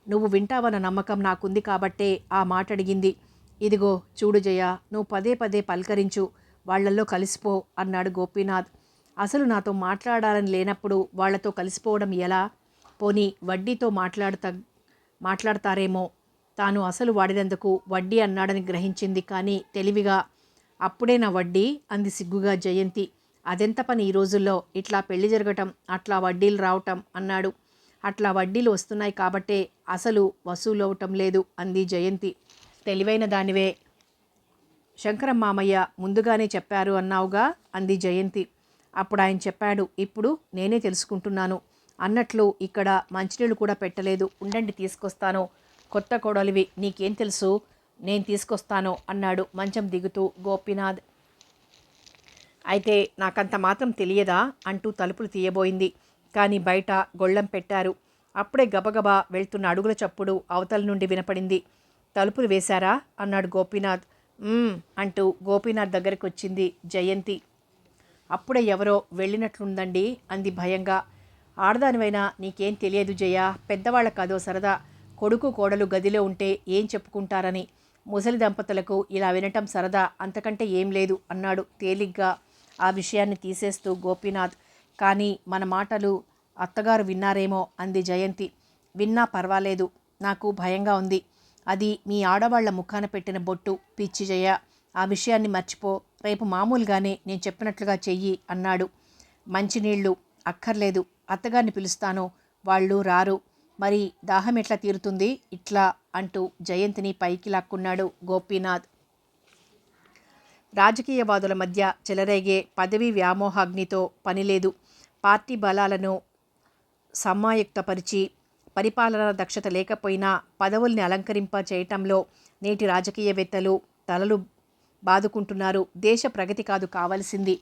నువ్వు వింటావన్న నమ్మకం నాకుంది కాబట్టే ఆ మాట అడిగింది. ఇదిగో చూడు జయ, నువ్వు పదే పదే పలకరించు, వాళ్లల్లో కలిసిపో అన్నాడు గోపీనాథ్. అసలు నాతో మాట్లాడాలని లేనప్పుడు వాళ్లతో కలిసిపోవడం ఎలా? పోనీ వడ్డీతో మాట్లాడతారేమో. తాను అసలు వాడినందుకు వడ్డీ అన్నాడని గ్రహించింది. కానీ తెలివిగా అప్పుడే నా వడ్డీ అంది సిగ్గుగా జయంతి. అదెంత పని ఈ రోజుల్లో, ఇట్లా పెళ్లి జరగటం, అట్లా వడ్డీలు రావటం అన్నాడు. అట్లా వడ్డీలు వస్తున్నాయి కాబట్టే అసలు వసూలవటం లేదు అంది జయంతి. తెలివైన దానివే. శంకరం మామయ్య ముందుగానే చెప్పారు అన్నావుగా అంది జయంతి. అప్పుడు ఆయన చెప్పాడు, ఇప్పుడు నేనే తెలుసుకుంటున్నాను. అన్నట్లు ఇక్కడ మంచినీళ్ళు కూడా పెట్టలేదు. ఉండండి తీసుకొస్తాను. కొత్త కోడలివి, నీకేం తెలుసు? నేను తీసుకొస్తాను అన్నాడు మంచం దిగుతూ గోపీనాథ్. అయితే నాకంత మాత్రం తెలియదా అంటూ తలుపులు తీయబోయింది. కానీ బయట గొళ్ళెం పెట్టారు. అప్పుడే గబగబా వెళ్తున్న అడుగుల చప్పుడు అవతల నుండి వినపడింది. తలుపులు వేశారా అన్నాడు గోపీనాథ్. అంటూ గోపీనాథ్ దగ్గరికి వచ్చింది జయంతి. అప్పుడే ఎవరో వెళ్ళినట్లుందండి అంది భయంగా. ఆడదానివైనా నీకేం తెలియదు జయ. పెద్దవాళ్ళ కదో సరదా. కొడుకు కోడలు గదిలో ఉంటే ఏం చెప్పుకుంటారని. ముసలి దంపతులకు ఇలా వినటం సరదా, అంతకంటే ఏం లేదు అన్నాడు తేలిగ్గా ఆ విషయాన్ని తీసేస్తూ గోపీనాథ్. కానీ మన మాటలు అత్తగారు విన్నారేమో అంది జయంతి. విన్నా పర్వాలేదు, నాకు భయంగా ఉంది. అది మీ ఆడవాళ్ల ముఖాన పెట్టిన బొట్టు. పిచ్చి జయ, ఆ విషయాన్ని మర్చిపో. రేపు మామూలుగానే నేను చెప్పినట్లుగా చెయ్యి అన్నాడు. మంచినీళ్ళు అక్కర్లేదు, అత్తగారిని పిలుస్తాను, వాళ్ళు రారు. మరి దాహం ఎట్లా తీరుతుంది? ఇట్లా అంటూ జయంతిని పైకి లాక్కున్నాడు గోపీనాథ్. రాజకీయవాదుల మధ్య చెలరేగే పదవీ వ్యామోహాగ్నితో పనిలేదు. పార్టీ బలాలను సమాయుక్తపరిచి పరిపాలనా దక్షత లేకపోయినా పదవుల్ని అలంకరింప చేయటంలో నేటి రాజకీయవేత్తలు తలలు బాదుకుంటున్నారు. దేశ ప్రగతి కాదు కావలసింది,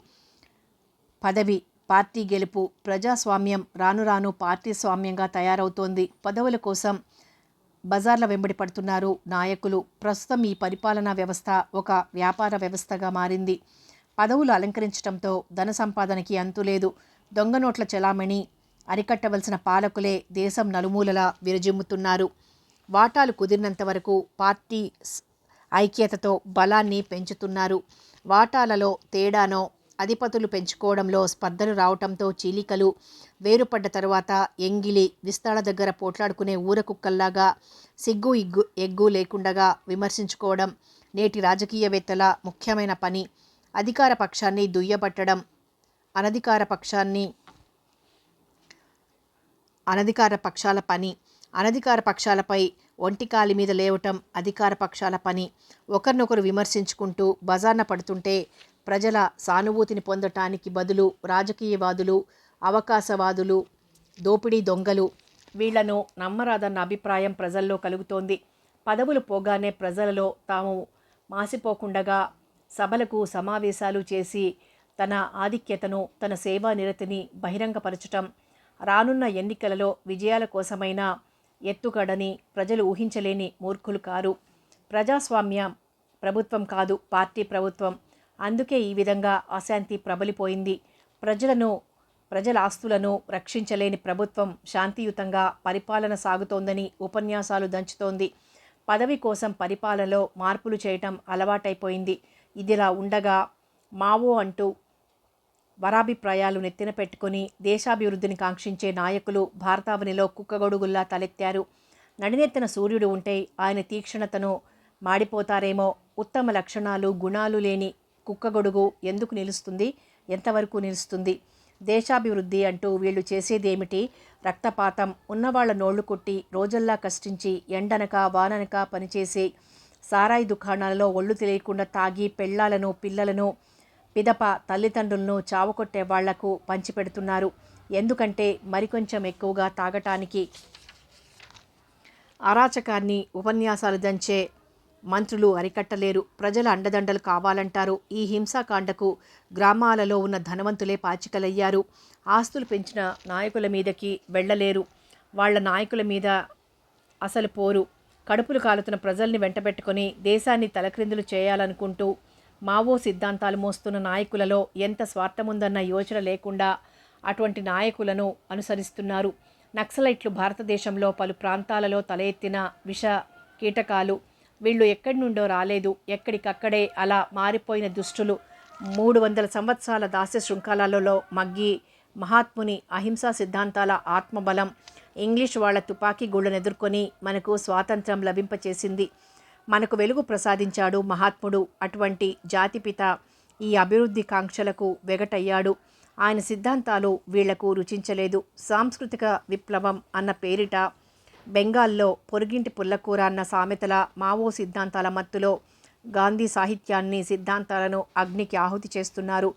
పదవి, పార్టీ గెలుపు. ప్రజాస్వామ్యం రాను రాను పార్టీ స్వామ్యంగా తయారవుతోంది. పదవుల కోసం బజార్ల వెంబడి పడుతున్నారు నాయకులు. ప్రస్తుతం ఈ పరిపాలనా వ్యవస్థ ఒక వ్యాపార వ్యవస్థగా మారింది. పదవులు అలంకరించడంతో ధన సంపాదనకి అంతులేదు. దొంగ నోట్ల చలామణి అరికట్టవలసిన పాలకులే దేశం నలుమూలలా విరజిమ్ముతున్నారు. వాటాలు కుదిరినంత వరకు పార్టీ ఐక్యతతో బలాన్ని పెంచుతున్నారు. వాటాలలో తేడానో అధిపతులు పెంచుకోవడంలో స్పర్ధలు రావటంతో చీలికలు వేరుపడ్డ తరువాత ఎంగిలి విస్తాళ దగ్గర పోట్లాడుకునే ఊరకుక్కల్లాగా సిగ్గు ఎగ్గు లేకుండగా విమర్శించుకోవడం నేటి రాజకీయవేత్తల ముఖ్యమైన పని. అధికార పక్షాన్ని దుయ్యబట్టడం, అనధికార పక్షాల పని. అనధికార పక్షాలపై ఒంటికాలి మీద లేవటం అధికార పక్షాల పని. ఒకరినొకరు విమర్శించుకుంటూ బజార్న పడుతుంటే ప్రజల సానుభూతిని పొందటానికి బదులు రాజకీయవాదులు, అవకాశవాదులు, దోపిడీ దొంగలు వీళ్లను నమ్మరాదన్న అభిప్రాయం ప్రజల్లో కలుగుతోంది. పదవులు పోగానే ప్రజలలో తాము మాసిపోకుండగా సభలకు సమావేశాలు చేసి తన ఆధిక్యతను, తన సేవా నిరతిని బహిరంగపరచటం, రానున్న ఎన్నికలలో విజయాల కోసమైన ఎత్తుగడని ప్రజలు ఊహించలేని మూర్ఖులు కారు. ప్రజాస్వామ్య ప్రభుత్వం కాదు, పార్టీ ప్రభుత్వం. అందుకే ఈ విధంగా అశాంతి ప్రబలిపోయింది. ప్రజల ఆస్తులను రక్షించలేని ప్రభుత్వం శాంతియుతంగా పరిపాలన సాగుతోందని ఉపన్యాసాలు దంచుతోంది. పదవి కోసం పరిపాలనలో మార్పులు చేయటం అలవాటైపోయింది. ఇదిలా ఉండగా మావో అంటూ వరాభిప్రాయాలు నెత్తిన పెట్టుకుని దేశాభివృద్ధిని కాంక్షించే నాయకులు భారతావనిలో కుక్కగొడుగుల్లా తలెత్తారు. నడినెత్తిన సూర్యుడు ఉంటే ఆయన తీక్షణతను మాడిపోతారేమో. ఉత్తమ లక్షణాలు, గుణాలు లేని కుక్కగొడుగు ఎందుకు నిలుస్తుంది? ఎంతవరకు నిలుస్తుంది? దేశాభివృద్ధి అంటూ వీళ్ళు చేసేదేమిటి? రక్తపాతం. ఉన్నవాళ్ల నోళ్లు కొట్టి రోజల్లా కష్టించి ఎండనక వాననక పనిచేసి సారాయి దుకాణాలలో ఒళ్ళు తెలియకుండా తాగి పెళ్లాలను, పిల్లలను, పిదప తల్లిదండ్రులను చావకొట్టే వాళ్లకు పంచిపెడుతున్నారు. ఎందుకంటే మరికొంచెం ఎక్కువగా తాగటానికి. అరాచకాన్ని ఉపన్యాసాలు దంచే మంత్రులు అరికట్టలేరు. ప్రజల అండదండలు కావాలంటారు. ఈ హింసాకాండకు గ్రామాలలో ఉన్న ధనవంతులే పాచికలయ్యారు. ఆస్తులు పెంచిన నాయకుల మీదకి వెళ్ళలేరు. వాళ్ల నాయకుల మీద అసలు పోరు. కడుపులు కాలుతున్న ప్రజల్ని వెంటబెట్టుకొని దేశాన్ని తలక్రిందులు చేయాలనుకుంటూ మావో సిద్ధాంతాలు మోస్తున్న నాయకులలో ఎంత స్వార్థముందన్న యోచన లేకుండా అటువంటి నాయకులను అనుసరిస్తున్నారు. నక్సలైట్లు భారతదేశంలో పలు ప్రాంతాలలో తల ఎత్తిన విష కీటకాలు. వీళ్ళు ఎక్కడి నుండో రాలేదు. ఎక్కడికక్కడే అలా మారిపోయిన దుష్టులు 300 సంవత్సరాల దాస్య శృంఖలాలలో మగ్గి మహాత్ముని అహింసా సిద్ధాంతాల ఆత్మబలం ఇంగ్లీష్ వాళ్ల తుపాకీ గుళ్ళను ఎదుర్కొని మనకు స్వాతంత్రం లభింపచేసింది. మనకు వెలుగు ప్రసాదించాడు మహాత్ముడు. అటువంటి జాతిపిత ఈ అభివృద్ధి కాంక్షలకు వెగటయ్యాడు. ఆయన సిద్ధాంతాలు వీళ్లకు రుచించలేదు. సాంస్కృతిక విప్లవం అన్న పేరిట బెంగాల్లో పొరుగింటి పుల్లకూర అన్న సామెతల మావో సిద్ధాంతాల మత్తులో గాంధీ సాహిత్యాన్ని, సిద్ధాంతాలను అగ్నికి ఆహుతి చేస్తున్నారు.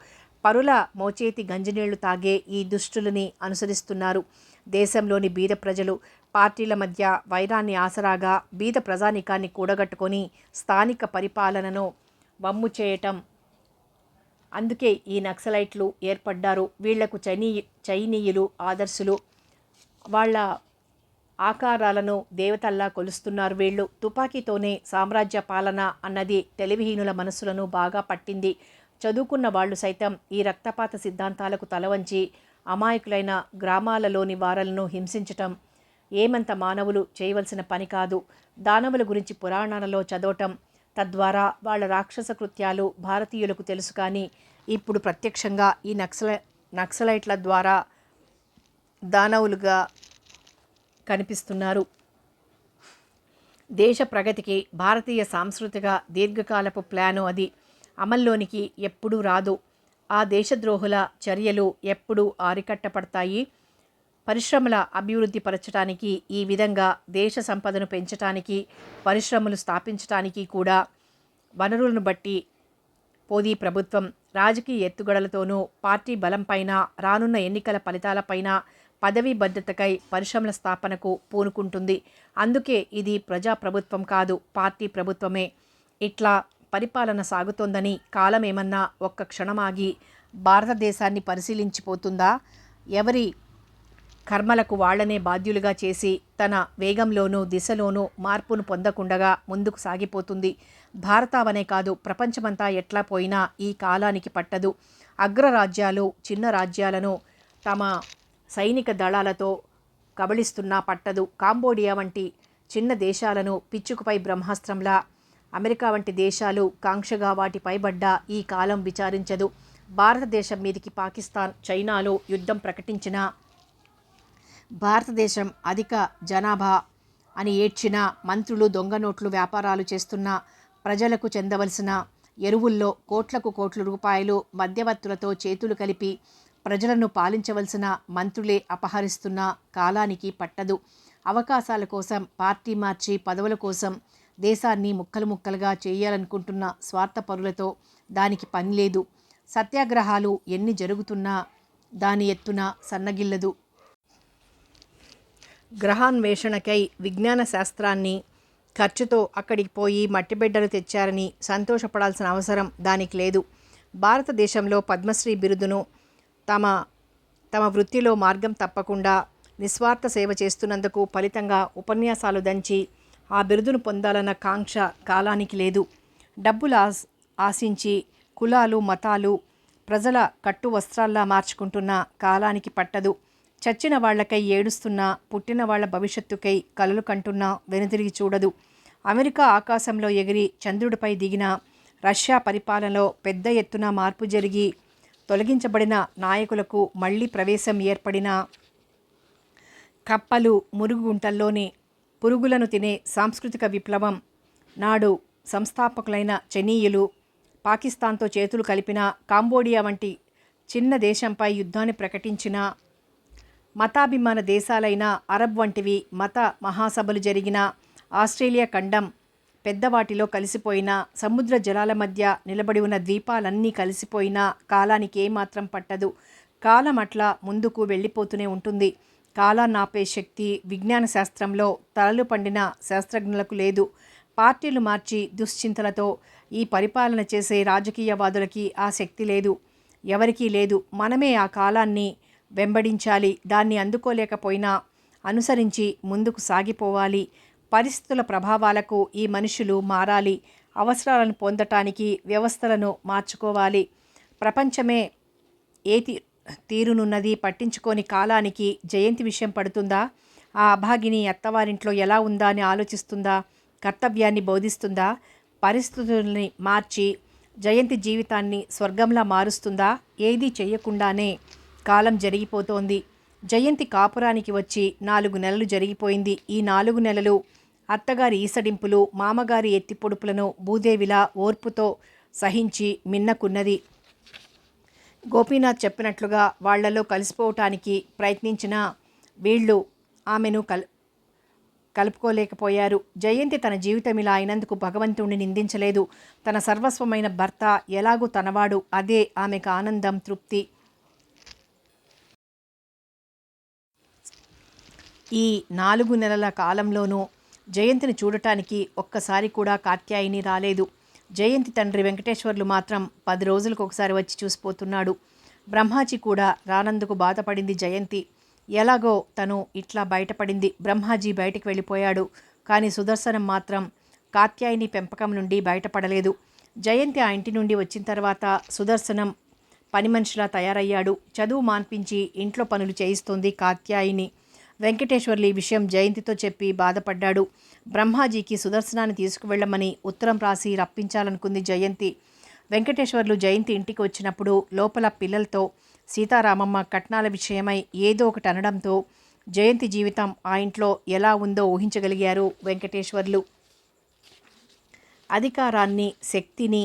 పరుల మోచేతి గంజినీళ్లు తాగే ఈ దుష్టులని అనుసరిస్తున్నారు. దేశంలోని బీద ప్రజలు పార్టీల మధ్య వైరాన్ని ఆసరాగా బీద ప్రజానీకాన్ని కూడగట్టుకొని స్థానిక పరిపాలనను వమ్ము చేయటం. అందుకే ఈ నక్సలైట్లు ఏర్పడ్డారు. వీళ్లకు చైనీయులు ఆదర్శులు. వాళ్ళ ఆకారాలను దేవతల్లా కొలుస్తున్నారు వీళ్ళు. తుపాకీతోనే సామ్రాజ్య పాలన అన్నది తెలివిహీనుల మనస్సులను బాగా పట్టింది. చదువుకున్న వాళ్ళు సైతం ఈ రక్తపాత సిద్ధాంతాలకు తలవంచి అమాయకులైన గ్రామాలలోని వారలను హింసించటం ఏమంత మానవులు చేయవలసిన పని కాదు. దానవుల గురించి పురాణాలలో చదవటం, తద్వారా వాళ్ళ రాక్షస కృత్యాలు భారతీయులకు తెలుసు. కానీ ఇప్పుడు ప్రత్యక్షంగా ఈ నక్సలైట్ల ద్వారా దానవులుగా కనిపిస్తున్నారు. దేశ ప్రగతికి భారతీయ సాంస్కృతిక దీర్ఘకాలపు ప్లాను అది అమల్లోనికి ఎప్పుడూ రాదు. ఆ దేశద్రోహుల చర్యలు ఎప్పుడు ఆరికట్టపడతాయి. పరిశ్రమల అభివృద్ధి పరచడానికి, ఈ విధంగా దేశ సంపదను పెంచటానికి, పరిశ్రమలు స్థాపించటానికి కూడా వనరులను బట్టి పోదీ ప్రభుత్వం. రాజకీయ ఎత్తుగడలతోనూ, పార్టీ బలంపైన, రానున్న ఎన్నికల ఫలితాలపైన, పదవీ భద్రతకై పరిశ్రమల స్థాపనకు పూనుకుంటుంది. అందుకే ఇది ప్రజాప్రభుత్వం కాదు, పార్టీ ప్రభుత్వమే. ఇట్లా పరిపాలన సాగుతోందని కాలమేమన్నా ఒక్క క్షణమాగి భారతదేశాన్ని పరిశీలించిపోతుందా? ఎవరి కర్మలకు వాళ్లనే బాధ్యులుగా చేసి తన వేగంలోనూ దిశలోనూ మార్పును పొందకుండగా ముందుకు సాగిపోతుంది. భారతావనే కాదు, ప్రపంచమంతా ఎట్లా పోయినా ఈ కాలానికి పట్టదు. అగ్రరాజ్యాలు చిన్న రాజ్యాలను తమ సైనిక దళాలతో కబళిస్తున్నా పట్టదు. కాంబోడియా వంటి చిన్న దేశాలను పిచ్చుకుపై బ్రహ్మాస్త్రంలా అమెరికా వంటి దేశాలు కాంక్షగా వాటిపై పడ్డా ఈ కాలం విచారించదు. భారతదేశం మీదికి పాకిస్తాన్, చైనాలు యుద్ధం ప్రకటించిన, భారతదేశం అధిక జనాభా అని ఏడ్చిన, మంత్రులు దొంగ నోట్లు వ్యాపారాలు చేస్తున్న, ప్రజలకు చెందవలసిన ఎరువుల్లో కోట్లకు కోట్ల రూపాయలు మధ్యవర్తులతో చేతులు కలిపి ప్రజలను పాలించవలసిన మంత్రులే అపహరిస్తున్న కాలానికి పట్టదు. అవకాశాల కోసం పార్టీ మార్చి పదవుల కోసం దేశాన్ని ముక్కలు ముక్కలుగా చేయాలనుకుంటున్న స్వార్థపరులతో దానికి పని లేదు. సత్యాగ్రహాలు ఎన్ని జరుగుతున్నా దాని ఎత్తున సన్నగిల్లదు. గ్రహాన్వేషణకై విజ్ఞాన శాస్త్రాన్ని ఖర్చుతో అక్కడికి పోయి మట్టిబిడ్డలు తెచ్చారని సంతోషపడాల్సిన అవసరం దానికి లేదు. భారతదేశంలో పద్మశ్రీ బిరుదును తమ వృత్తిలో మార్గం తప్పకుండా నిస్వార్థ సేవ చేస్తున్నందుకు ఫలితంగా ఉపన్యాసాలు దంచి ఆ బిరుదును పొందాలన్న కాంక్ష కాలానికి లేదు. డబ్బులు ఆశించి కులాలు మతాలు ప్రజల కట్టు వస్త్రాల్లా మార్చుకుంటున్న కాలానికి పట్టదు. చచ్చిన వాళ్లకై ఏడుస్తున్నా, పుట్టిన వాళ్ల భవిష్యత్తుకై కలలు కంటున్నా వెనుతిరిగి చూడదు. అమెరికా ఆకాశంలో ఎగిరి చంద్రుడిపై దిగిన, రష్యా పరిపాలనలో పెద్ద ఎత్తున మార్పు జరిగి తొలగించబడిన నాయకులకు మళ్లీ ప్రవేశం ఏర్పడిన, కప్పలు మురుగుగుంటల్లోని పురుగులను తినే సాంస్కృతిక విప్లవం నాడు సంస్థాపకులైన చైనీయులు పాకిస్తాన్తో చేతులు కలిపిన, కాంబోడియా వంటి చిన్న దేశంపై యుద్ధాన్ని ప్రకటించిన, మతాభిమాన దేశాలైన అరబ్ వంటివి మత మహాసభలు జరిగిన, ఆస్ట్రేలియా ఖండం పెద్దవాటిలో కలిసిపోయిన, సముద్ర జలాల మధ్య నిలబడి ఉన్న ద్వీపాలన్నీ కలిసిపోయిన కాలానికి ఏమాత్రం పట్టదు. కాలం అట్లా ముందుకు వెళ్ళిపోతూనే ఉంటుంది. కాలాన్నాపే శక్తి విజ్ఞాన శాస్త్రంలో తలలు పండిన శాస్త్రజ్ఞులకు లేదు. పార్టీలు మార్చి దుశ్చింతలతో ఈ పరిపాలన చేసే రాజకీయవాదులకి ఆ శక్తి లేదు. ఎవరికీ లేదు. మనమే ఆ కాలాన్ని వెంబడించాలి. దాన్ని అందుకోలేకపోయినా అనుసరించి ముందుకు సాగిపోవాలి. పరిస్థితుల ప్రభావాలకు ఈ మనుషులు మారాలి. అవసరాలను పొందటానికి వ్యవస్థలను మార్చుకోవాలి. ప్రపంచమే ఏ తీరునున్నది పట్టించుకోని కాలానికి జయంతి విషయం పడుతుందా? ఆ అభాగిని అత్తవారింట్లో ఎలా ఉందా అని ఆలోచిస్తుందా? కర్తవ్యాన్ని బోధిస్తుందా? పరిస్థితుల్ని మార్చి జయంతి జీవితాన్ని స్వర్గంలా మారుస్తుందా? ఏదీ చెయ్యకుండానే కాలం జరిగిపోతోంది. జయంతి కాపురానికి వచ్చి 4 నెలలు జరిగిపోయింది. ఈ 4 నెలలు అత్తగారి ఈసడింపులు, మామగారి ఎత్తిపొడుపులను భూదేవిలా ఓర్పుతో సహించి మిన్నకున్నది. గోపీనాథ్ చెప్పినట్లుగా వాళ్లలో కలిసిపోవటానికి ప్రయత్నించిన వీళ్ళు ఆమెను కలుపుకోలేకపోయారు. జయంతి తన జీవితం ఇలా అయినందుకు భగవంతుణ్ణి నిందించలేదు. తన సర్వస్వమైన భర్త ఎలాగూ తనవాడు. అదే ఆమెకు ఆనందం, తృప్తి. ఈ 4 నెలల కాలంలోనూ జయంతిని చూడటానికి ఒక్కసారి కూడా కాత్యాయిని రాలేదు. జయంతి తండ్రి వెంకటేశ్వర్లు మాత్రం 10 రోజులకు ఒకసారి వచ్చి చూసిపోతున్నాడు. బ్రహ్మాజీ కూడా రానందుకు బాధపడింది జయంతి. ఎలాగో తను ఇట్లా బయటపడింది. బ్రహ్మాజీ బయటికి వెళ్ళిపోయాడు. కానీ సుదర్శనం మాత్రం కాత్యాయిని పెంపకం నుండి బయటపడలేదు. జయంతి ఆ ఇంటి నుండి వచ్చిన తర్వాత సుదర్శనం పని మనిషిలా తయారయ్యాడు. చదువు మాన్పించి ఇంట్లో పనులు చేయిస్తోంది కాత్యాయిని. వెంకటేశ్వర్లు ఈ విషయం జయంతితో చెప్పి బాధపడ్డాడు. బ్రహ్మాజీకి సుదర్శనాన్ని తీసుకువెళ్లమని ఉత్తరం రాసి రప్పించాలనుకుంది జయంతి. వెంకటేశ్వర్లు జయంతి ఇంటికి వచ్చినప్పుడు లోపల పిల్లలతో సీతారామమ్మ కట్నాల విషయమై ఏదో ఒకటి అనడంతో జయంతి జీవితం ఆ ఇంట్లో ఎలా ఉందో ఊహించగలిగారు వెంకటేశ్వర్లు. అధికారాన్ని, శక్తిని,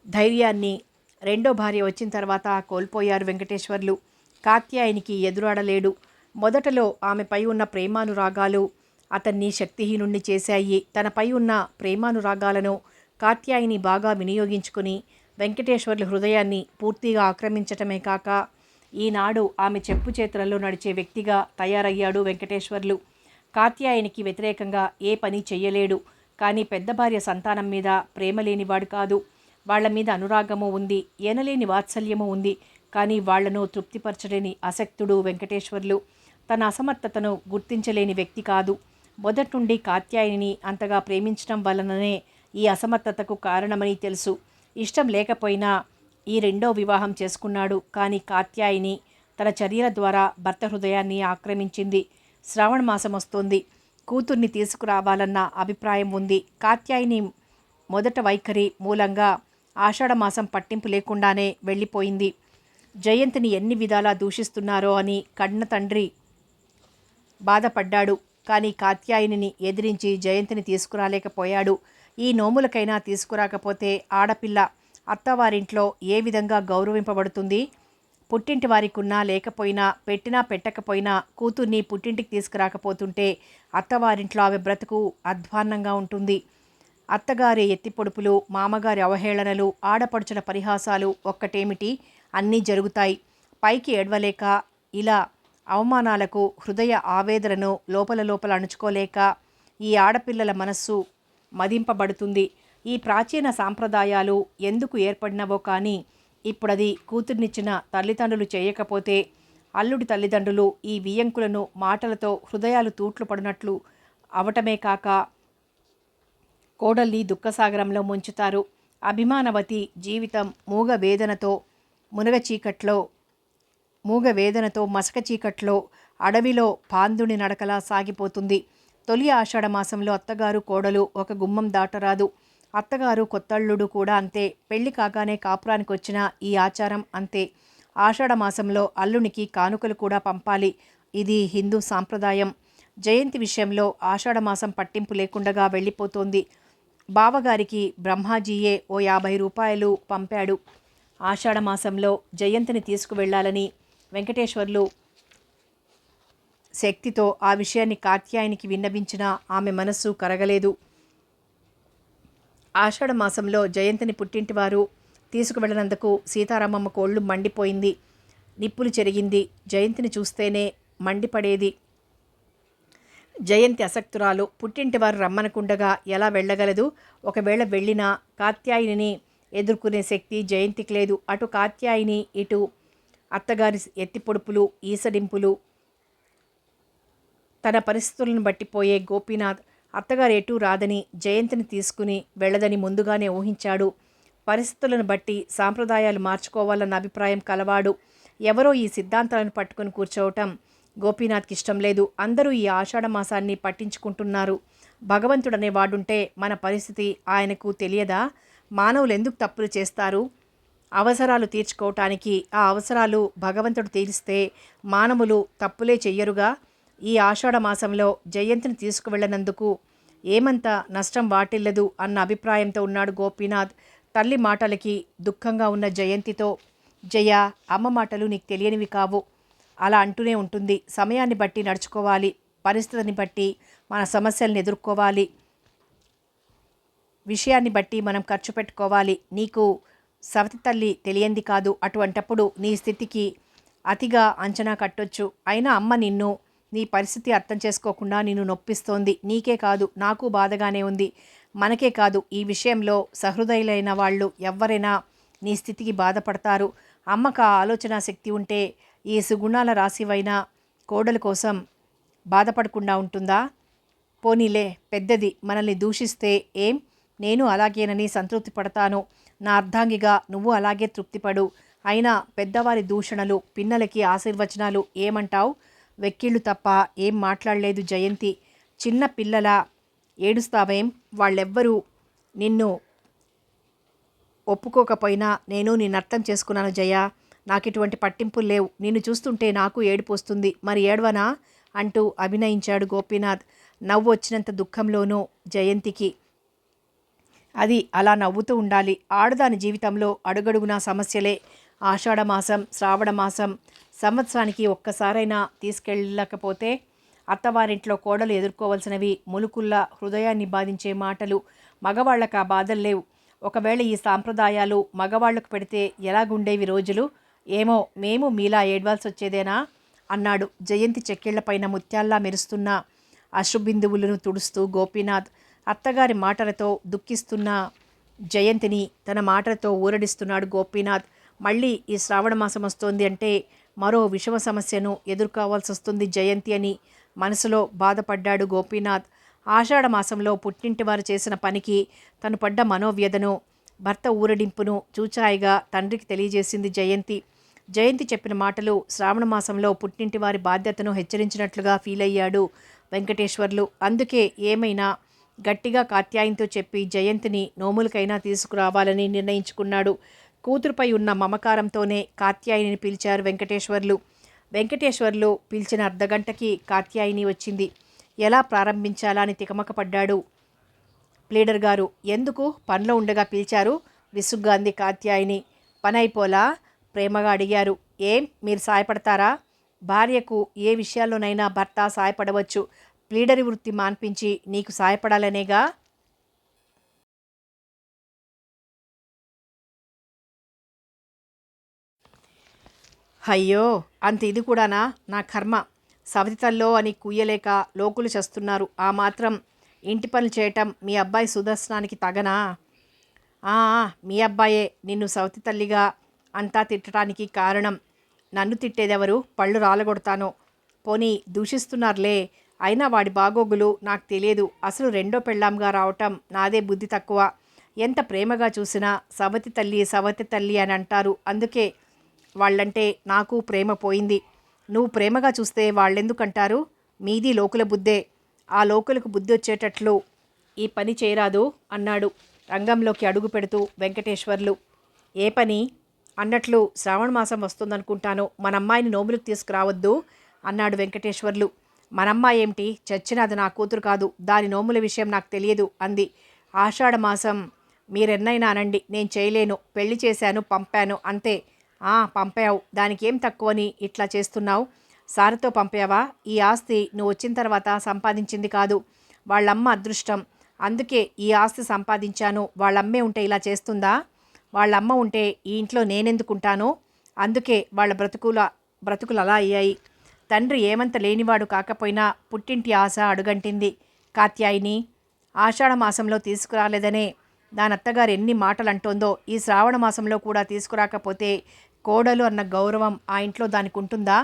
ధైర్యాన్ని రెండో భార్య వచ్చిన తర్వాత కోల్పోయారు వెంకటేశ్వర్లు. కాత్యాయనికి ఎదురాడలేడు. మొదటలో ఆమెపై ఉన్న ప్రేమానురాగాలు అతన్ని శక్తిహీనుణ్ణి చేశాయి. తనపై ఉన్న ప్రేమానురాగాలను కాత్యాయిని బాగా వినియోగించుకుని వెంకటేశ్వర్ల హృదయాన్ని పూర్తిగా ఆక్రమించటమే కాక ఈనాడు ఆమె చెప్పు చేతులలో నడిచే వ్యక్తిగా తయారయ్యాడు వెంకటేశ్వర్లు. కాత్యాయనికి వ్యతిరేకంగా ఏ పని చెయ్యలేడు. కానీ పెద్ద భార్య సంతానం మీద ప్రేమ లేనివాడు కాదు. వాళ్ల మీద అనురాగము ఉంది, ఎనలేని వాత్సల్యము ఉంది. కానీ వాళ్లను తృప్తిపరచలేని అశక్తుడు వెంకటేశ్వర్లు. తన అసమర్థతను గుర్తించలేని వ్యక్తి కాదు. మొదట్నుండి కాత్యాయనిని అంతగా ప్రేమించడం వలననే ఈ అసమర్థతకు కారణమని తెలుసు. ఇష్టం లేకపోయినా ఈ రెండో వివాహం చేసుకున్నాడు. కానీ కాత్యాయని తన చర్యల ద్వారా భర్త హృదయాన్ని ఆక్రమించింది. శ్రావణ మాసం వస్తోంది. కూతుర్ని తీసుకురావాలన్న అభిప్రాయం ఉంది. కాత్యాయని మొదట వైఖరి మూలంగా ఆషాఢమాసం పట్టింపు లేకుండానే వెళ్ళిపోయింది. జయంతిని ఎన్ని విధాలా దూషిస్తున్నారో అని కన్న తండ్రి బాధపడ్డాడు. కానీ కాత్యాయనిని ఎదిరించి జయంతిని తీసుకురాలేకపోయాడు. ఈ నోములకైనా తీసుకురాకపోతే ఆడపిల్ల అత్తవారింట్లో ఏ విధంగా గౌరవింపబడుతుంది? పుట్టింటి వారికున్నా లేకపోయినా, పెట్టినా పెట్టకపోయినా కూతుర్ని పుట్టింటికి తీసుకురాకపోతుంటే అత్తవారింట్లో ఆమె బ్రతుకు అధ్వాన్నంగా ఉంటుంది. అత్తగారి ఎత్తిపొడుపులు, మామగారి అవహేళనలు, ఆడపడుచుల పరిహాసాలు ఒక్కటేమిటి, అన్నీ జరుగుతాయి. పైకి ఏడవలేక, ఇలా అవమానాలకు హృదయ ఆవేదనను లోపల లోపల అణుచుకోలేక ఈ ఆడపిల్లల మనస్సు మదింపబడుతుంది. ఈ ప్రాచీన సాంప్రదాయాలు ఎందుకు ఏర్పడినవో కానీ ఇప్పుడది కూతుర్నిచ్చిన తల్లిదండ్రులు చేయకపోతే అల్లుడి తల్లిదండ్రులు ఈ వియ్యంకులను మాటలతో హృదయాలు తూట్లు పడినట్లు అవటమే కాక కోడల్ని దుఃఖసాగరంలో ముంచుతారు. అభిమానవతి జీవితం మూగ వేదనతో మసక చీకట్లో అడవిలో పాందుని నడకలా సాగిపోతుంది. తొలి ఆషాఢమాసంలో అత్తగారు కోడలు ఒక గుమ్మం దాటరాదు. అత్తగారు కొత్తల్లుడు కూడా అంతే. పెళ్లి కాగానే కాపురానికి వచ్చిన ఈ ఆచారం అంతే. ఆషాఢమాసంలో అల్లునికి కానుకలు కూడా పంపాలి. ఇది హిందూ సాంప్రదాయం. జయంతి విషయంలో ఆషాఢమాసం పట్టింపు లేకుండగా వెళ్ళిపోతోంది. బావగారికి బ్రహ్మాజీయే ఓ 50 రూపాయలు పంపాడు. ఆషాఢమాసంలో జయంతిని తీసుకువెళ్లాలని వెంకటేశ్వర్లు శక్తితో ఆ విషయాన్ని కాత్యాయనికి విన్నవించినా ఆమె మనస్సు కరగలేదు. ఆషాఢమాసంలో జయంతిని పుట్టింటివారు తీసుకువెళ్ళనందుకు సీతారామమ్మకు ఒళ్ళు మండిపోయింది. నిప్పులు చెరిగింది. జయంతిని చూస్తేనే మండిపడేది. జయంతి అసక్తురాలు. పుట్టింటివారు రమ్మనకుండగా ఎలా వెళ్ళగలదు? ఒకవేళ వెళ్ళినా కాత్యాయిని ఎదుర్కొనే శక్తి జయంతికి లేదు. అటు కాత్యాయిని, ఇటు అత్తగారి ఎత్తిపొడుపులు, ఈసడింపులు. తన పరిస్థితులను బట్టిపోయే గోపీనాథ్ అత్తగారు ఎటూ రాదని, జయంతిని తీసుకుని వెళ్ళదని ముందుగానే ఊహించాడు. పరిస్థితులను బట్టి సాంప్రదాయాలు మార్చుకోవాలన్న అభిప్రాయం కలవాడు. ఎవరో ఈ సిద్ధాంతాలను పట్టుకుని కూర్చోవటం గోపీనాథ్కి ఇష్టం లేదు. అందరూ ఈ ఆషాఢమాసాన్ని పట్టించుకుంటున్నారు. భగవంతుడనే వాడుంటే మన పరిస్థితి ఆయనకు తెలియదా? మానవులు ఎందుకు తప్పులు చేస్తారు? అవసరాలు తీర్చుకోవటానికి ఆ అవసరాలు భగవంతుడు తీరిస్తే మానవులు తప్పులే చెయ్యరుగా. ఈ ఆషాఢమాసంలో జయంతిని తీసుకువెళ్ళనందుకు ఏమంత నష్టం వాటిల్లదు అన్న అభిప్రాయంతో ఉన్నాడు గోపీనాథ్. తల్లి మాటలకి దుఃఖంగా ఉన్న జయంతితో, జయ, అమ్మ మాటలు నీకు తెలియనివి కావు. అలా అంటూనే ఉంటుంది. సమయాన్ని బట్టి నడుచుకోవాలి. పరిస్థితిని బట్టి మన సమస్యలను ఎదుర్కోవాలి. విషయాన్ని బట్టి మనం ఖర్చు పెట్టుకోవాలి. నీకు సవతి తల్లి తెలియంది కాదు. అటువంటప్పుడు నీ స్థితికి అతిగా అంచనా కట్టొచ్చు. అయినా అమ్మ నీ పరిస్థితి అర్థం చేసుకోకుండా నిన్ను నొప్పిస్తోంది. నీకే కాదు, నాకు బాధగానే ఉంది. మనకే కాదు, ఈ విషయంలో సహృదయులైన వాళ్ళు ఎవ్వరైనా నీ స్థితికి బాధపడతారు. అమ్మకు ఆ ఆలోచన శక్తి ఉంటే ఈ సుగుణాల రాశివైన కోడల కోసం బాధపడకుండా ఉంటుందా? పోనీలే, పెద్దది మనల్ని దూషిస్తే ఏం, నేను అలాగేనని సంతృప్తి పడతాను. నా అర్ధాంగిగా నువ్వు అలాగే తృప్తిపడు. అయినా పెద్దవారి దూషణలు, పిన్నలకి ఆశీర్వచనాలు ఏమంటావు? వెక్కిళ్ళు తప్ప ఏం మాట్లాడలేదు జయంతి. చిన్న పిల్లలా ఏడుస్తావేం? వాళ్ళెవ్వరూ నిన్ను ఒప్పుకోకపోయినా నేను నిన్ను అర్థం చేసుకున్నాను జయ. నాకు ఇటువంటి పట్టింపులు లేవు. నిన్ను చూస్తుంటే నాకు ఏడుపు వస్తుంది. మరి ఏడవనా అంటూ అభినయించాడు గోపీనాథ్. నవ్వు వచ్చినంత దుఃఖంలోనూ జయంతికి. అది అలా నవ్వుతూ ఉండాలి. ఆడదాని జీవితంలో అడుగడుగునా సమస్యలే. ఆషాఢమాసం, శ్రావణమాసం సంవత్సరానికి ఒక్కసారైనా తీసుకెళ్ళకపోతే అత్తవారింట్లో కోడలు ఎదుర్కోవాల్సినవి ములుకుల్లా హృదయాన్ని బాధించే మాటలు. మగవాళ్లకు ఆ బాధలు లేవు. ఒకవేళ ఈ సాంప్రదాయాలు మగవాళ్లకు పెడితే ఎలాగుండేవి రోజులు? ఏమో, మేము మీలా ఏడ్వాల్సి వచ్చేదేనా అన్నాడు జయంతి చెక్కిళ్లపైన ముత్యాల్లా మెరుస్తున్న అశ్రుబిందువులను తుడుస్తూ గోపీనాథ్. అత్తగారి మాటలతో దుఃఖిస్తున్న జయంతిని తన మాటలతో ఊరడిస్తున్నాడు గోపీనాథ్. మళ్ళీ ఈ శ్రావణమాసం వస్తోంది అంటే మరో విషమ సమస్యను ఎదుర్కోవాల్సి వస్తుంది జయంతి అని మనసులో బాధపడ్డాడు గోపీనాథ్. ఆషాఢమాసంలో పుట్టింటి వారు చేసిన పనికి తను పడ్డ మనోవ్యధను, భర్త ఊరడింపును చూచాయిగా తండ్రికి తెలియజేసింది జయంతి. జయంతి చెప్పిన మాటలు శ్రావణమాసంలో పుట్టింటి వారి బాధ్యతను హెచ్చరించినట్లుగా ఫీల్ అయ్యాడు వెంకటేశ్వర్లు. అందుకే ఏమైనా గట్టిగా కాత్యాయనితో చెప్పి జయంతిని నోములకైనా తీసుకురావాలని నిర్ణయించుకున్నాడు. కూతురుపై ఉన్న మమకారంతోనే కాత్యాయనిని పిలిచారు వెంకటేశ్వర్లు. వెంకటేశ్వర్లు పిలిచిన అర్ధగంటకి కాత్యాయిని వచ్చింది. ఎలా ప్రారంభించాలా అని తికమకపడ్డాడు. ప్లీడర్ గారు, ఎందుకు పనిలో ఉండగా పిలిచారు? విసుగ్గా అంది కాత్యాయిని. పని అయిపోలా? ప్రేమగా అడిగారు. ఏం, మీరు సాయపడతారా? భార్యకు ఏ విషయాల్లోనైనా భర్త సాయపడవచ్చు. ప్లీడరి వృత్తి మాన్పించి నీకు సాయపడాలనేగా. అయ్యో, అంత ఇది కూడానా? నా కర్మ. సవతితల్లో అని కూయలేక లోకులు చేస్తున్నారు. ఆ మాత్రం ఇంటి పనులు చేయటం మీ అబ్బాయి సుదర్శనానికి తగనా? మీ అబ్బాయే నిన్ను సవతి తల్లిగా అంతా తిట్టడానికి కారణం. నన్ను తిట్టేదెవరు? పళ్ళు రాలగొడతాను. పోనీ దూషిస్తున్నారులే, అయినా వాడి బాగోగులు నాకు తెలియదు. అసలు రెండో పెళ్ళాంగా రావటం నాదే బుద్ధి తక్కువ. ఎంత ప్రేమగా చూసినా సవతి తల్లి అని అంటారు. అందుకే వాళ్ళంటే నాకు ప్రేమ పోయింది. నువ్వు ప్రేమగా చూస్తే వాళ్ళెందుకంటారు? మీది లోకుల బుద్ధే. ఆ లోకులకు బుద్ధి వచ్చేటట్లు ఈ పని చేయరాదు అన్నాడు రంగంలోకి అడుగు పెడుతూ వెంకటేశ్వర్లు. ఏ పని? అన్నట్లు శ్రావణ మాసం వస్తుందనుకుంటాను. మనమ్మాయిని నోములకు తీసుకురావద్దు అన్నాడు వెంకటేశ్వర్లు. మనమ్మాయి ఏమిటి? చచ్చినది నా కూతురు కాదు. దాని నోముల విషయం నాకు తెలియదు అంది. ఆషాఢ మాసం మీరెన్నైనా అనండి, నేను చేయలేను. పెళ్లి చేశాను, పంపాను, అంతే. పంపావు, దానికి ఏం తక్కువని ఇట్లా చేస్తున్నావు? సారతో పంపావా? ఈ ఆస్తి నువ్వు వచ్చిన తర్వాత సంపాదించింది కాదు, వాళ్ళమ్మ అదృష్టం. అందుకే ఈ ఆస్తి సంపాదించాను. వాళ్ళమ్మే ఉంటే ఇలా చేస్తుందా? వాళ్ళమ్మ ఉంటే ఈ ఇంట్లో నేనెందుకుంటాను? అందుకే వాళ్ళ బ్రతుకులు అలా అయ్యాయి. తండ్రి ఏమంత లేనివాడు కాకపోయినా పుట్టింటి ఆశ అడుగంటింది కాత్యాయిని. ఆషాఢ మాసంలో తీసుకురాలేదనే దానత్తగారు ఎన్ని మాటలు అంటోందో. ఈ శ్రావణ మాసంలో కూడా తీసుకురాకపోతే కోడలు అన్న గౌరవం ఆ ఇంట్లో దానికి ఉంటుందా?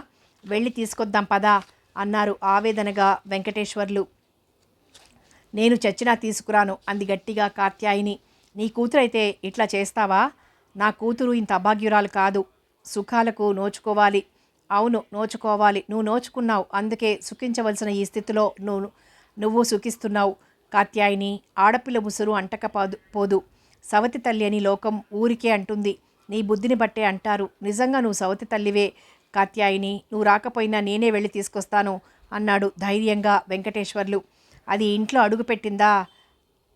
వెళ్ళి తీసుకొద్దాం పదా అన్నారు ఆవేదనగా వెంకటేశ్వర్లు. నేను చచ్చినా తీసుకురాను అంది గట్టిగా కాత్యాయిని. నీ కూతురైతే ఇట్లా చేస్తావా? నా కూతురు ఇంత అభాగ్యురాలు కాదు. సుఖాలకు నోచుకోవాలి. అవును, నోచుకోవాలి. నువ్వు నోచుకున్నావు. అందుకే సుఖించవలసిన ఈ స్థితిలో నువ్వు సుఖిస్తున్నావు. కాత్యాయిని, ఆడపిల్ల ముసురు పోదు. సవతి తల్లి అని లోకం ఊరికే అంటుంది. నీ బుద్ధిని బట్టే అంటారు. నిజంగా నువ్వు సవతి తల్లివే కాత్యాయిని. నువ్వు రాకపోయినా నేనే వెళ్ళి తీసుకొస్తాను అన్నాడు ధైర్యంగా వెంకటేశ్వర్లు. అది ఇంట్లో అడుగుపెట్టిందా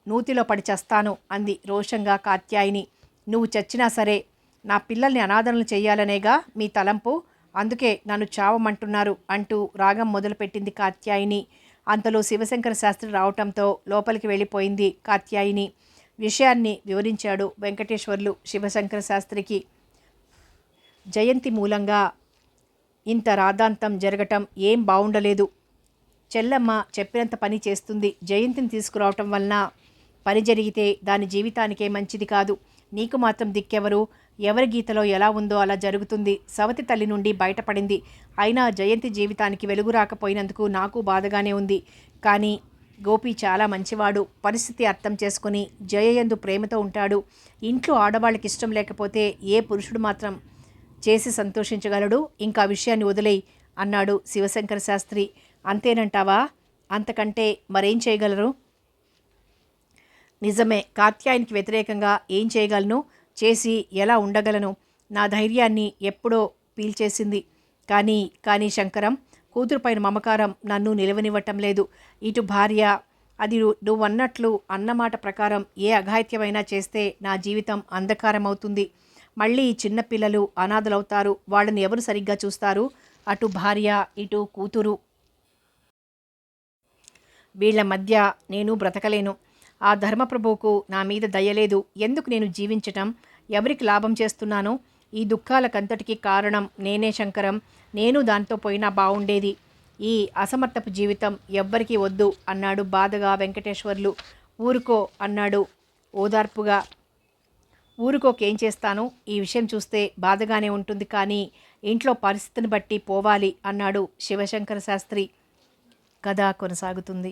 నూతిలో పడి చస్తాను అంది రోషంగా కాత్యాయిని. నువ్వు చచ్చినా సరే నా పిల్లల్ని అనాథనలు చెయ్యాలనేగా మీ తలంపు. అందుకే నన్ను చావమంటున్నారు అంటూ రాగం మొదలుపెట్టింది కాత్యాయిని. అంతలో శివశంకర శాస్త్రి రావటంతో లోపలికి వెళ్ళిపోయింది కాత్యాయిని. విషయాన్ని వివరించాడు వెంకటేశ్వర్లు శివశంకర శాస్త్రికి. జయంతి మూలంగా ఇంత రాద్ధాంతం జరగటం ఏం బావుండలేదు. చెల్లమ్మ చెప్పినంత పని చేస్తుంది. జయంతిని తీసుకురావటం వలన పని జరిగితే దాని జీవితానికే మంచిది కాదు. నీకు మాత్రం దిక్కెవరు? ఎవరి గీతలో ఎలా ఉందో అలా జరుగుతుంది. సవతి తల్లి నుండి బయటపడింది. అయినా జయంతి జీవితానికి వెలుగు రాకపోయినందుకు నాకు బాధగానే ఉంది. కానీ గోపి చాలా మంచివాడు. పరిస్థితి అర్థం చేసుకుని జయయందు ప్రేమతో ఉంటాడు. ఇంట్లో ఆడవాళ్ళకి ఇష్టం లేకపోతే ఏ పురుషుడు మాత్రం చేసి సంతోషించగలడు? ఇంకా విషయాన్ని వదిలేయి అన్నాడు శివశంకర శాస్త్రి. అంతేనంటావా? అంతకంటే మరేం చేయగలరు? నిజమే, కాత్యాయనికి వ్యతిరేకంగా ఏం చేయగలను? చేసి ఎలా ఉండగలను? నా ధైర్యాన్ని ఎప్పుడో పీల్చేసింది. కానీ శంకరం, కూతురుపైన మమకారం నన్ను నిలవనివ్వటం లేదు. ఇటు భార్య, అది నువ్వన్నట్లు అన్నమాట ప్రకారం ఏ అఘాయిత్యమైనా చేస్తే నా జీవితం అంధకారమవుతుంది. మళ్ళీ చిన్నపిల్లలు అనాథలవుతారు. వాళ్ళని ఎవరు సరిగ్గా చూస్తారు? అటు భార్య, ఇటు కూతురు. వీళ్ల మధ్య నేను బ్రతకలేను. ఆ ధర్మప్రభువుకు నా మీద దయలేదు. ఎందుకు నేను జీవించటం? ఎవరికి లాభం చేస్తున్నానో? ఈ దుఃఖాలకంతటికీ కారణం నేనే శంకరం. నేను దాంతో పోయినా బావుండేది. ఈ అసమర్థపు జీవితం ఎవ్వరికీ వద్దు అన్నాడు బాధగా వెంకటేశ్వర్లు. ఊరుకో అన్నాడు ఓదార్పుగా. ఊరుకోకేం చేస్తాను? ఈ విషయం చూస్తే బాధగానే ఉంటుంది, కానీ ఇంట్లో పరిస్థితిని బట్టి పోవాలి అన్నాడు శివశంకర శాస్త్రి. కథ కొనసాగుతుంది.